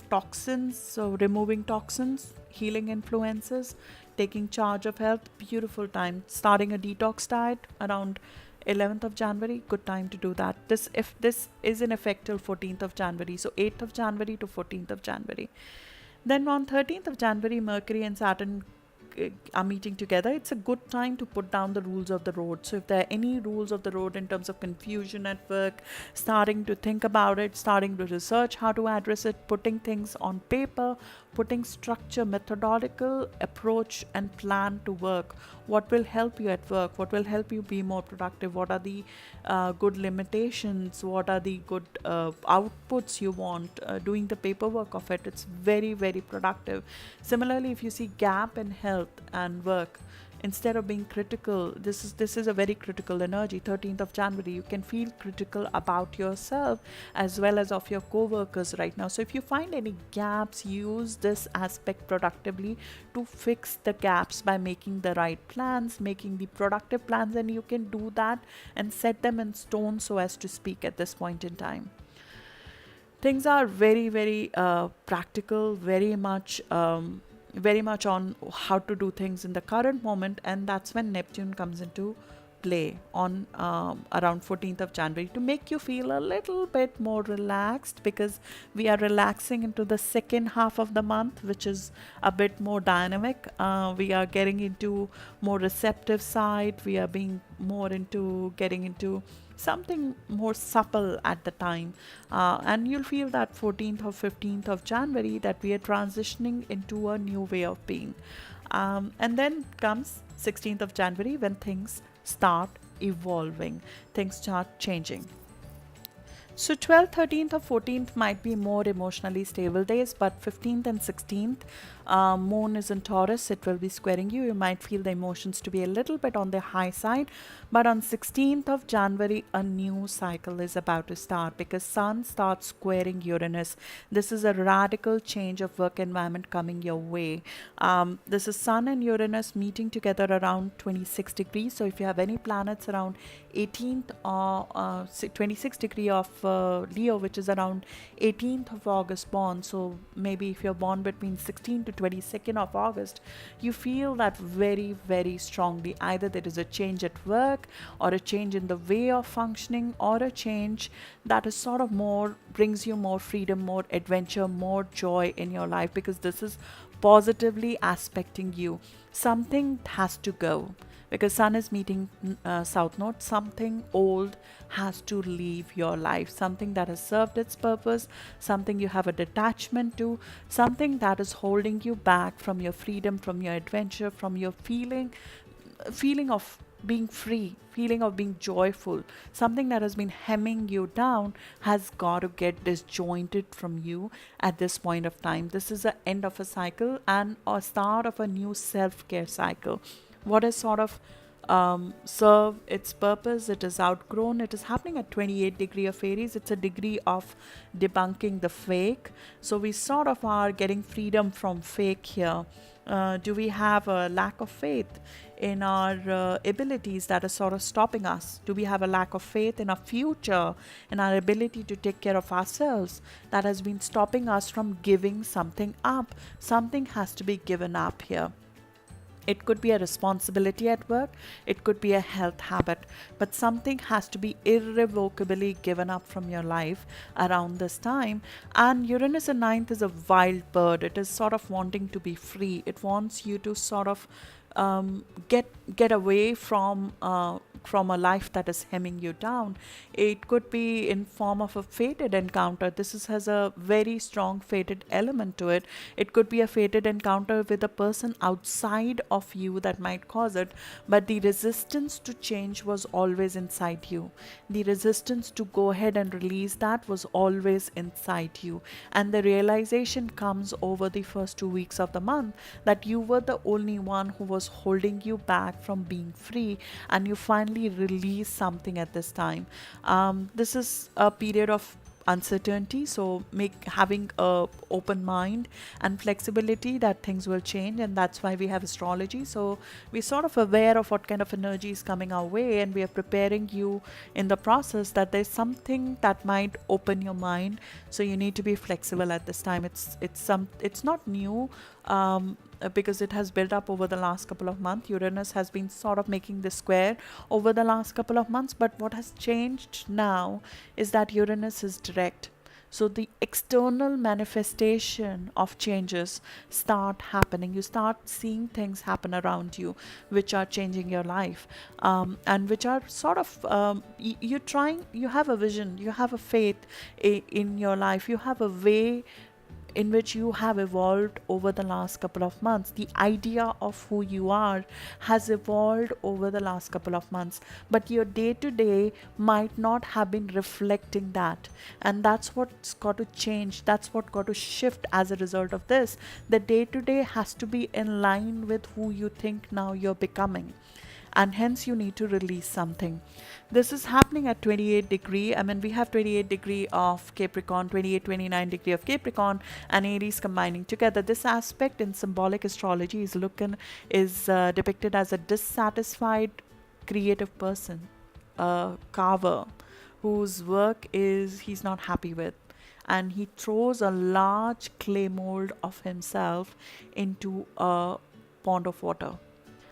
toxins, so removing toxins, healing influences, taking charge of health, beautiful time. Starting a detox diet around 11th of January, good time to do that. If this is in effect till 14th of January, so 8th of January to 14th of January. Then on 13th of January, Mercury and Saturn are meeting together. It's a good time to put down the rules of the road. So if there are any rules of the road in terms of confusion at work, starting to think about it, starting to research how to address it, putting things on paper, putting structure, methodological approach and plan to work. What will help you at work? What will help you be more productive? What are the good limitations? What are the good outputs you want? Doing the paperwork of it, it's very, very productive. Similarly, if you see gap in health and work, instead of being critical, this is a very critical energy. 13th of January, you can feel critical about yourself as well as of your co-workers right now. So if you find any gaps, use this aspect productively to fix the gaps by making the right plans, making the productive plans, and you can do that and set them in stone, so as to speak, at this point in time. Things are very, very practical, very much on how to do things in the current moment, and that's when Neptune comes into play on around 14th of January to make you feel a little bit more relaxed, because we are relaxing into the second half of the month, which is a bit more dynamic. We are getting into more receptive side, we are being more into getting into something more supple at the time, and you'll feel that 14th or 15th of January that we are transitioning into a new way of being, and then comes 16th of January when things start evolving, things start changing. So 12th, 13th or 14th might be more emotionally stable days, but 15th and 16th, moon is in Taurus, it will be squaring you. You might feel the emotions to be a little bit on the high side, but on 16th of January, a new cycle is about to start because Sun starts squaring Uranus. This is a radical change of work environment coming your way. This is Sun and Uranus meeting together around 26 degrees. So if you have any planets around 18th or 26 degree of Leo, which is around 18th of August born, so maybe if you're born between 16th to 22nd of August, you feel that very, very strongly. Either there is a change at work or a change in the way of functioning, or a change that is sort of more, brings you more freedom, more adventure, more joy in your life, because this is positively aspecting you. Something has to go because Sun is meeting South Node. Something old has to leave your life, something that has served its purpose, something you have a detachment to, something that is holding you back from your freedom, from your adventure, from your feeling of being free, feeling of being joyful. Something that has been hemming you down has got to get disjointed from you at this point of time. This is the end of a cycle and a start of a new self-care cycle. What is sort of serve its purpose, it is outgrown. It is happening at 28 degree of Aries. It's a degree of debunking the fake. So we sort of are getting freedom from fake here. Do we have a lack of faith in our abilities that is sort of stopping us? Do we have a lack of faith in our future, in our ability to take care of ourselves, that has been stopping us from giving something up? Something has to be given up here. It could be a responsibility at work, it could be a health habit, but something has to be irrevocably given up from your life around this time. And Uranus in ninth is a wild bird. It is sort of wanting to be free. It wants you to sort of get away from a life that is hemming you down. It could be in form of a fated encounter. Has a very strong fated element to it. It could be a fated encounter with a person outside of you that might cause it, but the resistance to change was always inside you. The resistance to go ahead and release that was always inside you. And the realization comes over the first 2 weeks of the month that you were the only one who was holding you back from being free, and you finally release something at this time. This is a period of uncertainty, so having a open mind and flexibility that things will change, and that's why we have astrology. So we're sort of aware of what kind of energy is coming our way, and we are preparing you in the process that there's something that might open your mind, so you need to be flexible at this time. It's not new, because it has built up over the last couple of months. Uranus has been sort of making this square over the last couple of months, but what has changed now is that Uranus is direct. So the external manifestation of changes start happening. You start seeing things happen around you which are changing your life, and which are sort of you have a vision, you have a faith in your life, you have a way in which you have evolved over the last couple of months. The idea of who you are has evolved over the last couple of months, but your day to day might not have been reflecting that. And that's what's got to change. That's what got to shift as a result of this. The day to day has to be in line with who you think now you're becoming, and hence you need to release something. This is happening at 28 degree. I mean, we have 28 degree of Capricorn, 28, 29 degree of Capricorn and Aries combining together. This aspect in symbolic astrology is depicted as a dissatisfied creative person, a carver whose work he's not happy with, and he throws a large clay mold of himself into a pond of water,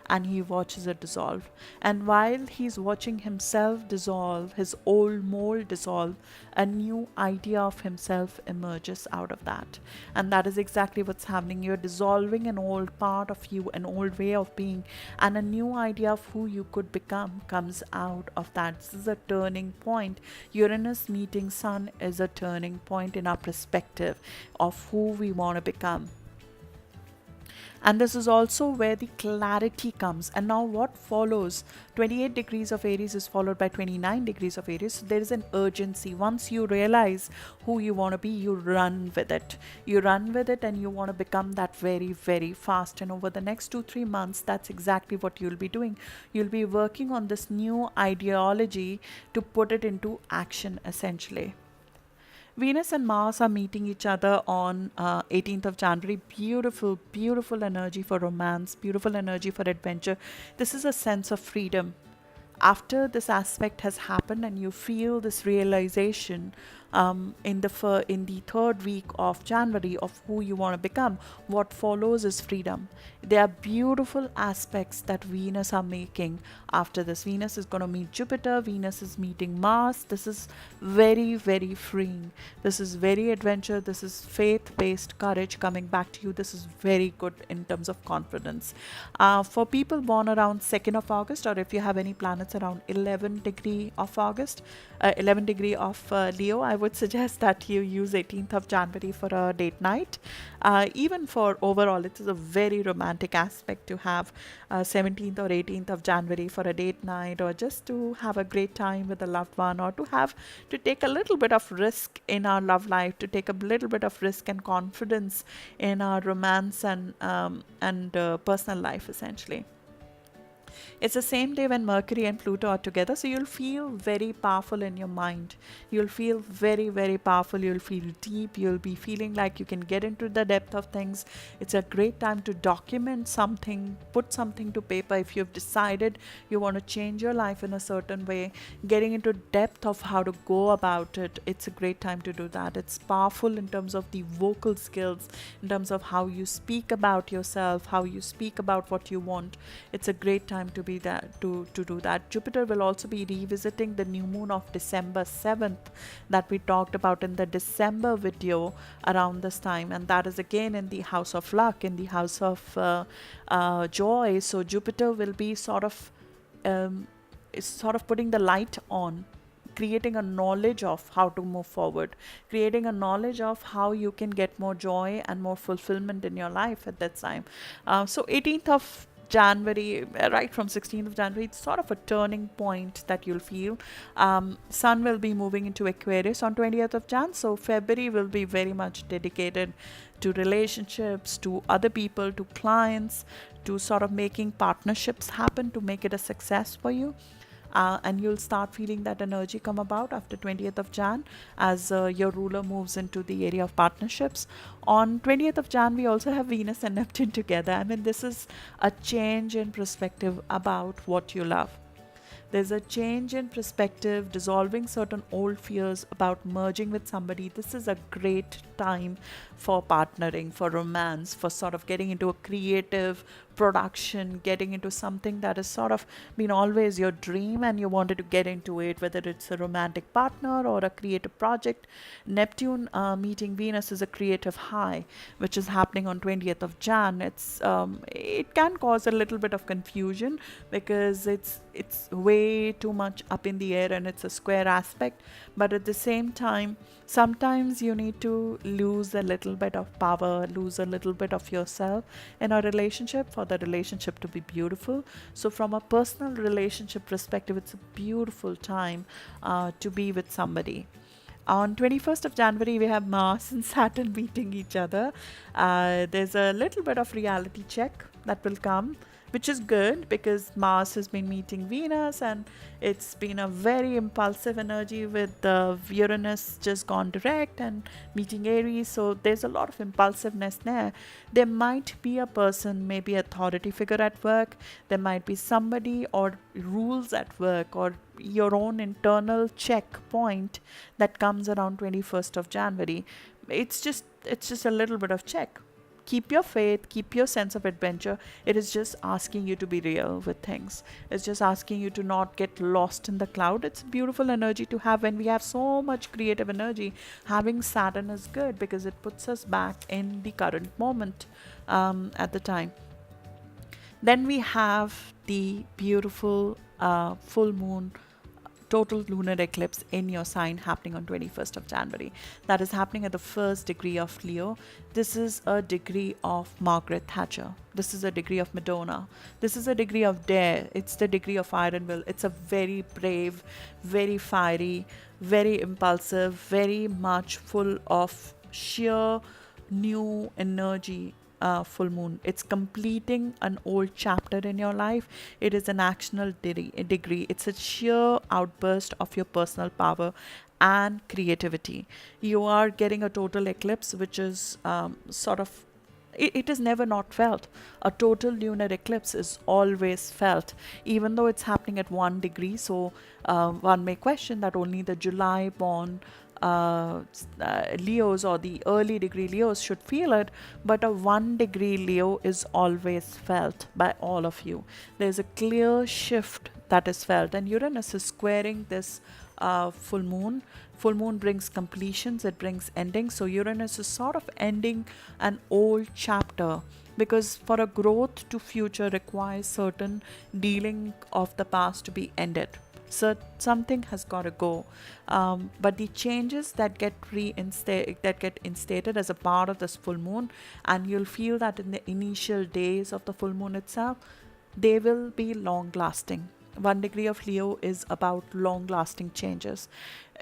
and he watches it dissolve. And while he's watching himself dissolve, his old mold dissolve, a new idea of himself emerges out of that. And that is exactly what's happening. You're dissolving an old part of you, an old way of being, and a new idea of who you could become comes out of that. This is a turning point. Uranus meeting Sun is a turning point in our perspective of who we want to become. And this is also where the clarity comes. And now what follows, 28 degrees of Aries is followed by 29 degrees of Aries. So there is an urgency. Once you realize who you want to be, you run with it. You run with it and you want to become that very, very fast. And over the next 2-3 months, that's exactly what you'll be doing. You'll be working on this new ideology to put it into action, essentially. Venus and Mars are meeting each other on 18th of January. Beautiful, beautiful energy for romance, beautiful energy for adventure. This is a sense of freedom. After this aspect has happened and you feel this realization in the third week of January of who you want to become, what follows is freedom. There are beautiful aspects that Venus are making after this. Venus is going to meet Jupiter, Venus is meeting Mars. This is very, very freeing. This is very adventure. This is faith-based courage coming back to you. This is very good in terms of confidence. For people born around 2nd of August, or if you have any planets around 11 degree of August, 11 degree of Leo, I would suggest that you use 18th of January for a date night. Even for overall, it is a very romantic aspect to have 17th or 18th of January for a date night, or just to have a great time with a loved one, or to take a little bit of risk in our love life, to take a little bit of risk and confidence in our romance and personal life, essentially. It's the same day when Mercury and Pluto are together, so you'll feel very powerful in your mind. You'll feel very, very powerful. You'll feel deep. You'll be feeling like you can get into the depth of things. It's a great time to document something, put something to paper. If you've decided you want to change your life in a certain way, getting into depth of how to go about it, it's a great time to do that. It's powerful in terms of the vocal skills, in terms of how you speak about yourself, how you speak about what you want. It's a great time to be that to do that. Jupiter will also be revisiting the new moon of December 7th that we talked about in the December video around this time, and that is again in the house of luck, in the house of joy. So Jupiter will be sort of putting the light on, creating a knowledge of how to move forward, creating a knowledge of how you can get more joy and more fulfillment in your life at that time. So 18th of January, right from 16th of January, it's sort of a turning point that you'll feel. Sun will be moving into Aquarius on 20th of Jan, so February will be very much dedicated to relationships, to other people, to clients, to sort of making partnerships happen, to make it a success for you. And you'll start feeling that energy come about after 20th of Jan as your ruler moves into the area of partnerships. On 20th of Jan, we also have Venus and Neptune together. I mean, this is a change in perspective about what you love. There's a change in perspective, dissolving certain old fears about merging with somebody. This is a great time for partnering, for romance, for sort of getting into a creative production, getting into something that has sort of been always your dream and you wanted to get into it, whether it's a romantic partner or a creative project. Neptune meeting Venus is a creative high, which is happening on 20th of Jan. It can cause a little bit of confusion because it's way too much up in the air and it's a square aspect, but at the same time, sometimes you need to lose a little bit of power, lose a little bit of yourself in a relationship for the relationship to be beautiful. So from a personal relationship perspective, it's a beautiful time to be with somebody. On 21st of January, we have Mars and Saturn meeting each other. There's a little bit of reality check that will come, which is good because Mars has been meeting Venus and it's been a very impulsive energy with Uranus just gone direct and meeting Aries. So there's a lot of impulsiveness there. There might be a person, maybe authority figure at work. There might be somebody or rules at work or your own internal checkpoint that comes around 21st of January. It's just a little bit of check. Keep your faith, keep your sense of adventure. It is just asking you to be real with things. It's just asking you to not get lost in the cloud. It's a beautiful energy to have when we have so much creative energy. Having Saturn is good because it puts us back in the current moment at the time. Then we have the beautiful full moon total lunar eclipse in your sign happening on 21st of January. That is happening at the first degree of Leo. This is a degree of Margaret Thatcher. This is a degree of Madonna. This is a degree of dare. It's the degree of iron will. It's a very brave, very fiery, very impulsive, very much full of sheer new energy. Full moon. It's completing an old chapter in your life. It is an actional degree. It's a sheer outburst of your personal power and creativity. You are getting a total eclipse, which is it is never not felt. A total lunar eclipse is always felt, even though it's happening at 1 degree. So one may question that only the July born Leos or the early degree Leos should feel it, but a 1 degree Leo is always felt by all of you. There's a clear shift that is felt, and Uranus is squaring this full moon. Full moon brings completions, it brings endings. So Uranus is sort of ending an old chapter, because for a growth to future requires certain dealing of the past to be ended. So something has got to go, but the changes that get instated as a part of this full moon, and you'll feel that in the initial days of the full moon itself, they will be long lasting. 1 degree of Leo is about long lasting changes.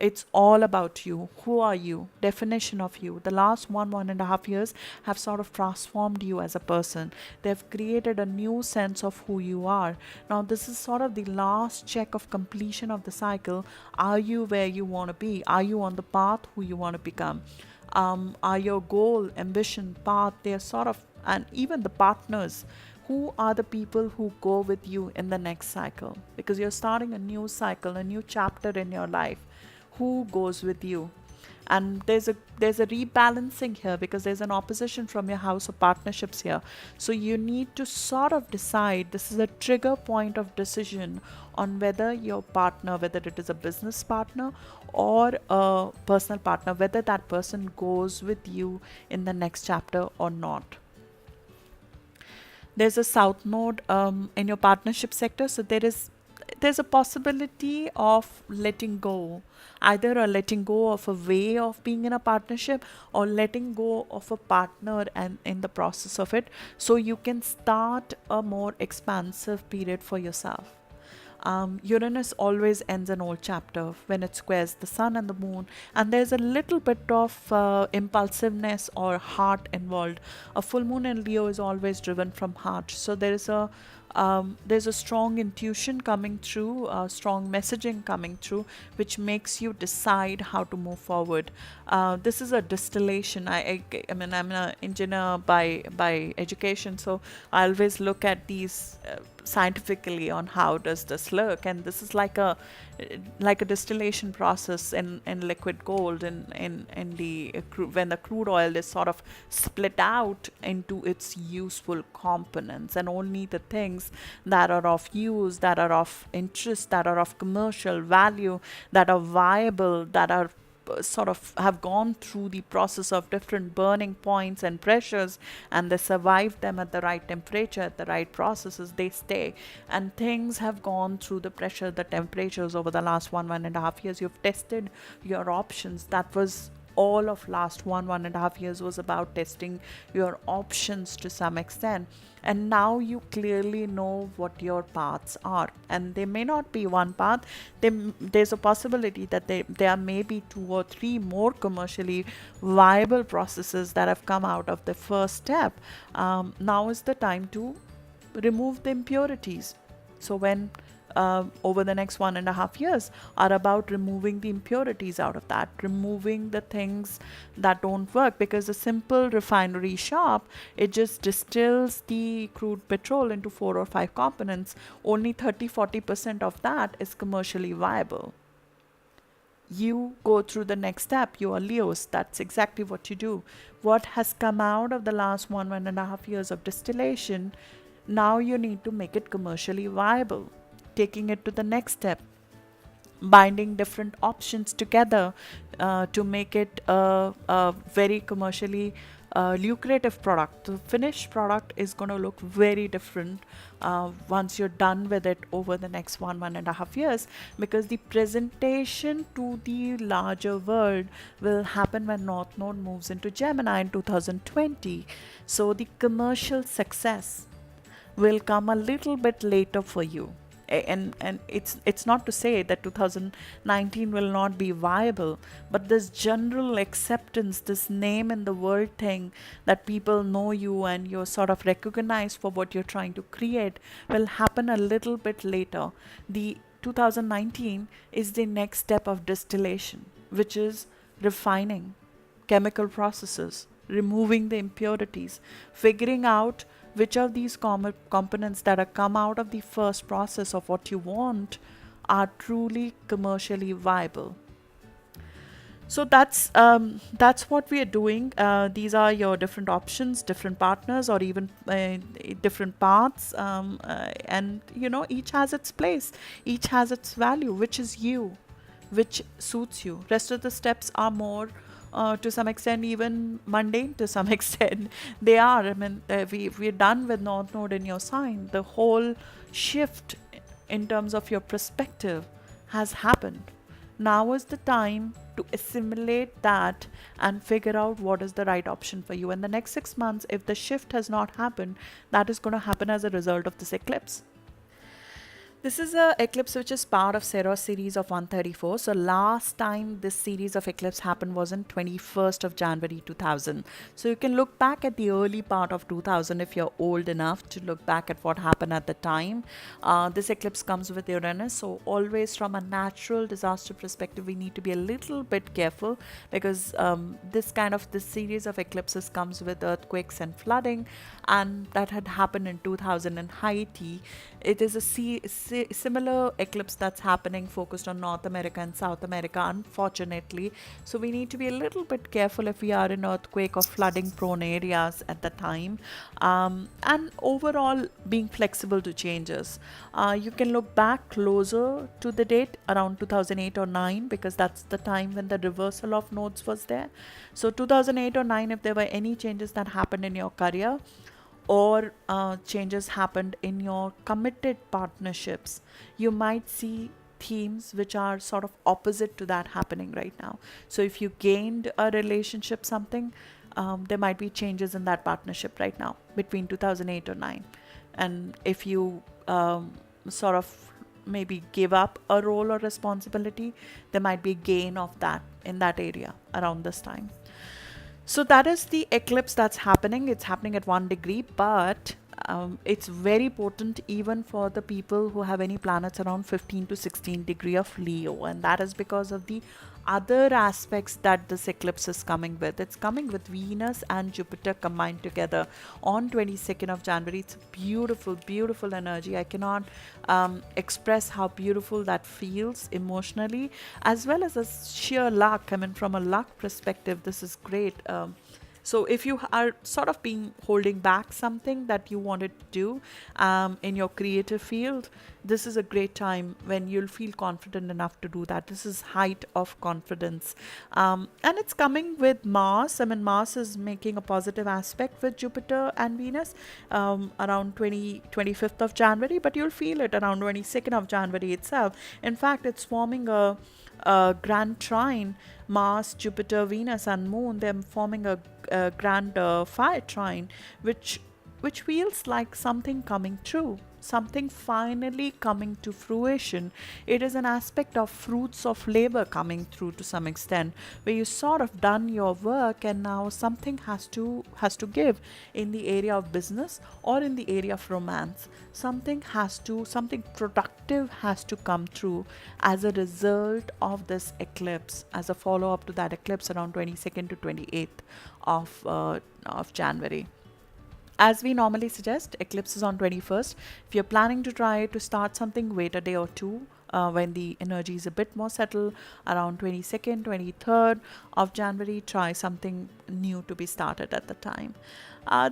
It's all about you. Who are you? Definition of you. The last 1.5 years have sort of transformed you as a person. They've created a new sense of who you are. Now, this is sort of the last check of completion of the cycle. Are you where you want to be? Are you on the path who you want to become? Are your goal, ambition, path, they're sort of, and even the partners, who are the people who go with you in the next cycle? Because you're starting a new cycle, a new chapter in your life. Who goes with you? And there's a rebalancing here, because there's an opposition from your house of partnerships here. So you need to sort of decide. This is a trigger point of decision on whether your partner, whether it is a business partner or a personal partner, whether that person goes with you in the next chapter or not. There's a south node in your partnership sector, so there's a possibility of letting go, either a letting go of a way of being in a partnership, or letting go of a partner and in the process of it, so you can start a more expansive period for yourself. Uranus always ends an old chapter when it squares the sun and the moon, and there's a little bit of impulsiveness or heart involved. A full moon in Leo is always driven from heart, so there's a strong intuition coming through, strong messaging coming through, which makes you decide how to move forward. This is a distillation. I mean, I'm an engineer by education, so I always look at these scientifically on how does this look, and this is like a distillation process in liquid gold, in the when the crude oil is sort of split out into its useful components, and only the things that are of use, that are of interest, that are of commercial value, that are viable, that are sort of have gone through the process of different burning points and pressures, and they survived them at the right temperature, at the right processes, they stay. And things have gone through the pressure, the temperatures over the last 1.5 years. You've tested your options. That was all of last 1.5 years was about testing your options to some extent, and now you clearly know what your paths are, and they may not be one path. There's a possibility that there may be 2 or 3 more commercially viable processes that have come out of the first step. Now is the time to remove the impurities. So when over the next 1.5 years are about removing the impurities out of that, removing the things that don't work, because a simple refinery shop, it just distills the crude petrol into 4 or 5 components. Only 30-40% of that is commercially viable. You go through the next step. You are Leos. That's exactly what you do. What has come out of the last 1.5 years of distillation, now you need to make it commercially viable, taking it to the next step, binding different options together to make it a very commercially lucrative product. The finished product is going to look very different once you're done with it over the next 1.5 years, because the presentation to the larger world will happen when North Node moves into Gemini in 2020. So the commercial success will come a little bit later for you. And it's not to say that 2019 will not be viable, but this general acceptance, this name in the world thing, that people know you and you're sort of recognized for what you're trying to create, will happen a little bit later. The 2019 is the next step of distillation, which is refining chemical processes, removing the impurities, figuring out which of these components that are come out of the first process of what you want are truly commercially viable. So that's what we are doing. These are your different options, different partners, or even different paths, and each has its place, each has its value, which is you, which suits you. Rest of the steps are more to some extent even mundane. To some extent they are. I mean, we're done with North Node in your sign. The whole shift in terms of your perspective has happened. Now is the time to assimilate that and figure out what is the right option for you. In the next 6 months, if the shift has not happened, that is going to happen as a result of this eclipse. This is a eclipse which is part of Ceres series of 134. So last time this series of eclipse happened was in 21st of January 2000. So you can look back at the early part of 2000 if you're old enough to look back at what happened at the time. This eclipse comes with Uranus. So always from a natural disaster perspective, we need to be a little bit careful, because this series of eclipses comes with earthquakes and flooding, and that had happened in 2000 in Haiti. It is a similar eclipse that's happening focused on North America and South America, unfortunately. So we need to be a little bit careful if we are in earthquake or flooding prone areas at the time, and overall being flexible to changes. You can look back closer to the date around 2008 or 9, because that's the time when the reversal of nodes was there. So 2008 or 9, if there were any changes that happened in your career, or changes happened in your committed partnerships, you might see themes which are sort of opposite to that happening right now. So if you gained a relationship, something, there might be changes in that partnership right now between 2008 or 9. And if you sort of maybe give up a role or responsibility, there might be gain of that in that area around this time. So that is the eclipse that's happening. It's happening at 1 degree, but it's very potent even for the people who have any planets around 15 to 16 degree of Leo. And that is because of the other aspects that this eclipse is coming with. It's coming with Venus and Jupiter combined together on 22nd of January. It's beautiful, beautiful energy. I cannot express how beautiful that feels emotionally, as well as a sheer luck. I mean, from a luck perspective, this is great. So if you are sort of holding back something that you wanted to do in your creative field, this is a great time when you'll feel confident enough to do that. This is height of confidence. And it's coming with Mars. I mean, Mars is making a positive aspect with Jupiter and Venus around 25th of January, but you'll feel it around 22nd of January itself. In fact, it's forming a grand trine. Mars, Jupiter, Venus and Moon, they're forming a grand fire trine, which feels like something coming true, something finally coming to fruition. It is an aspect of fruits of labor coming through to some extent, where you sort of done your work and now something has to give in the area of business or in the area of romance. Something productive has to come through as a result of this eclipse, as a follow-up to that eclipse around 22nd to 28th of January. As we normally suggest, eclipse is on 21st. If you're planning to try to start something, wait a day or two when the energy is a bit more settled. Around 22nd, 23rd of January, try something new to be started at the time.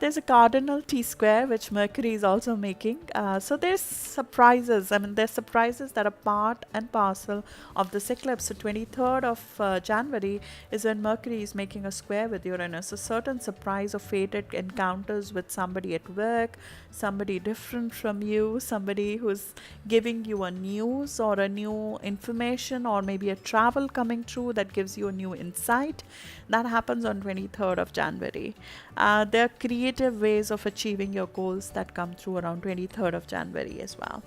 There's a cardinal T square which Mercury is also making. So there's surprises. I mean, there's surprises that are part and parcel of this eclipse. So 23rd of January is when Mercury is making a square with Uranus. A certain surprise or fated encounters with somebody at work, somebody different from you, somebody who's giving you a news or a new information, or maybe a travel coming through that gives you a new insight. That happens on 23rd of January. There are creative ways of achieving your goals that come through around 23rd of January as well.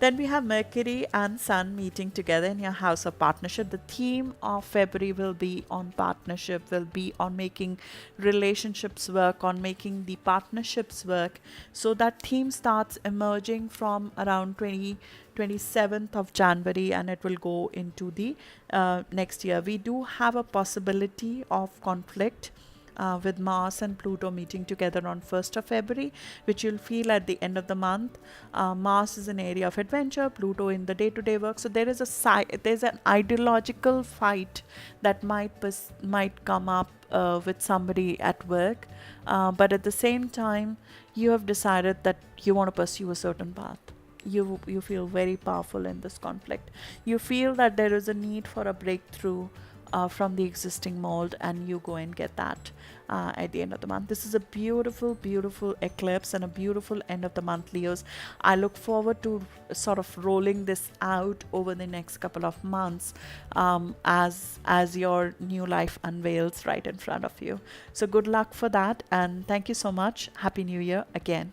Then we have Mercury and Sun meeting together in your house of partnership. The theme of February will be on partnership, will be on making relationships work, on making the partnerships work. So that theme starts emerging from around 27th of January, and it will go into the next year. We do have a possibility of conflict with Mars and Pluto meeting together on 1st of February, which you'll feel at the end of the month. Mars is an area of adventure, Pluto in the day-to-day work. So there is there's an ideological fight that might come up with somebody at work, but at the same time, you have decided that you want to pursue a certain path. You feel very powerful in this conflict. You feel that there is a need for a breakthrough from the existing mold, and you go and get that at the end of the month. This is a beautiful, beautiful eclipse and a beautiful end of the month, Leos. I look forward to sort of rolling this out over the next couple of months as your new life unveils right in front of you. So good luck for that, and thank you so much. Happy New Year again.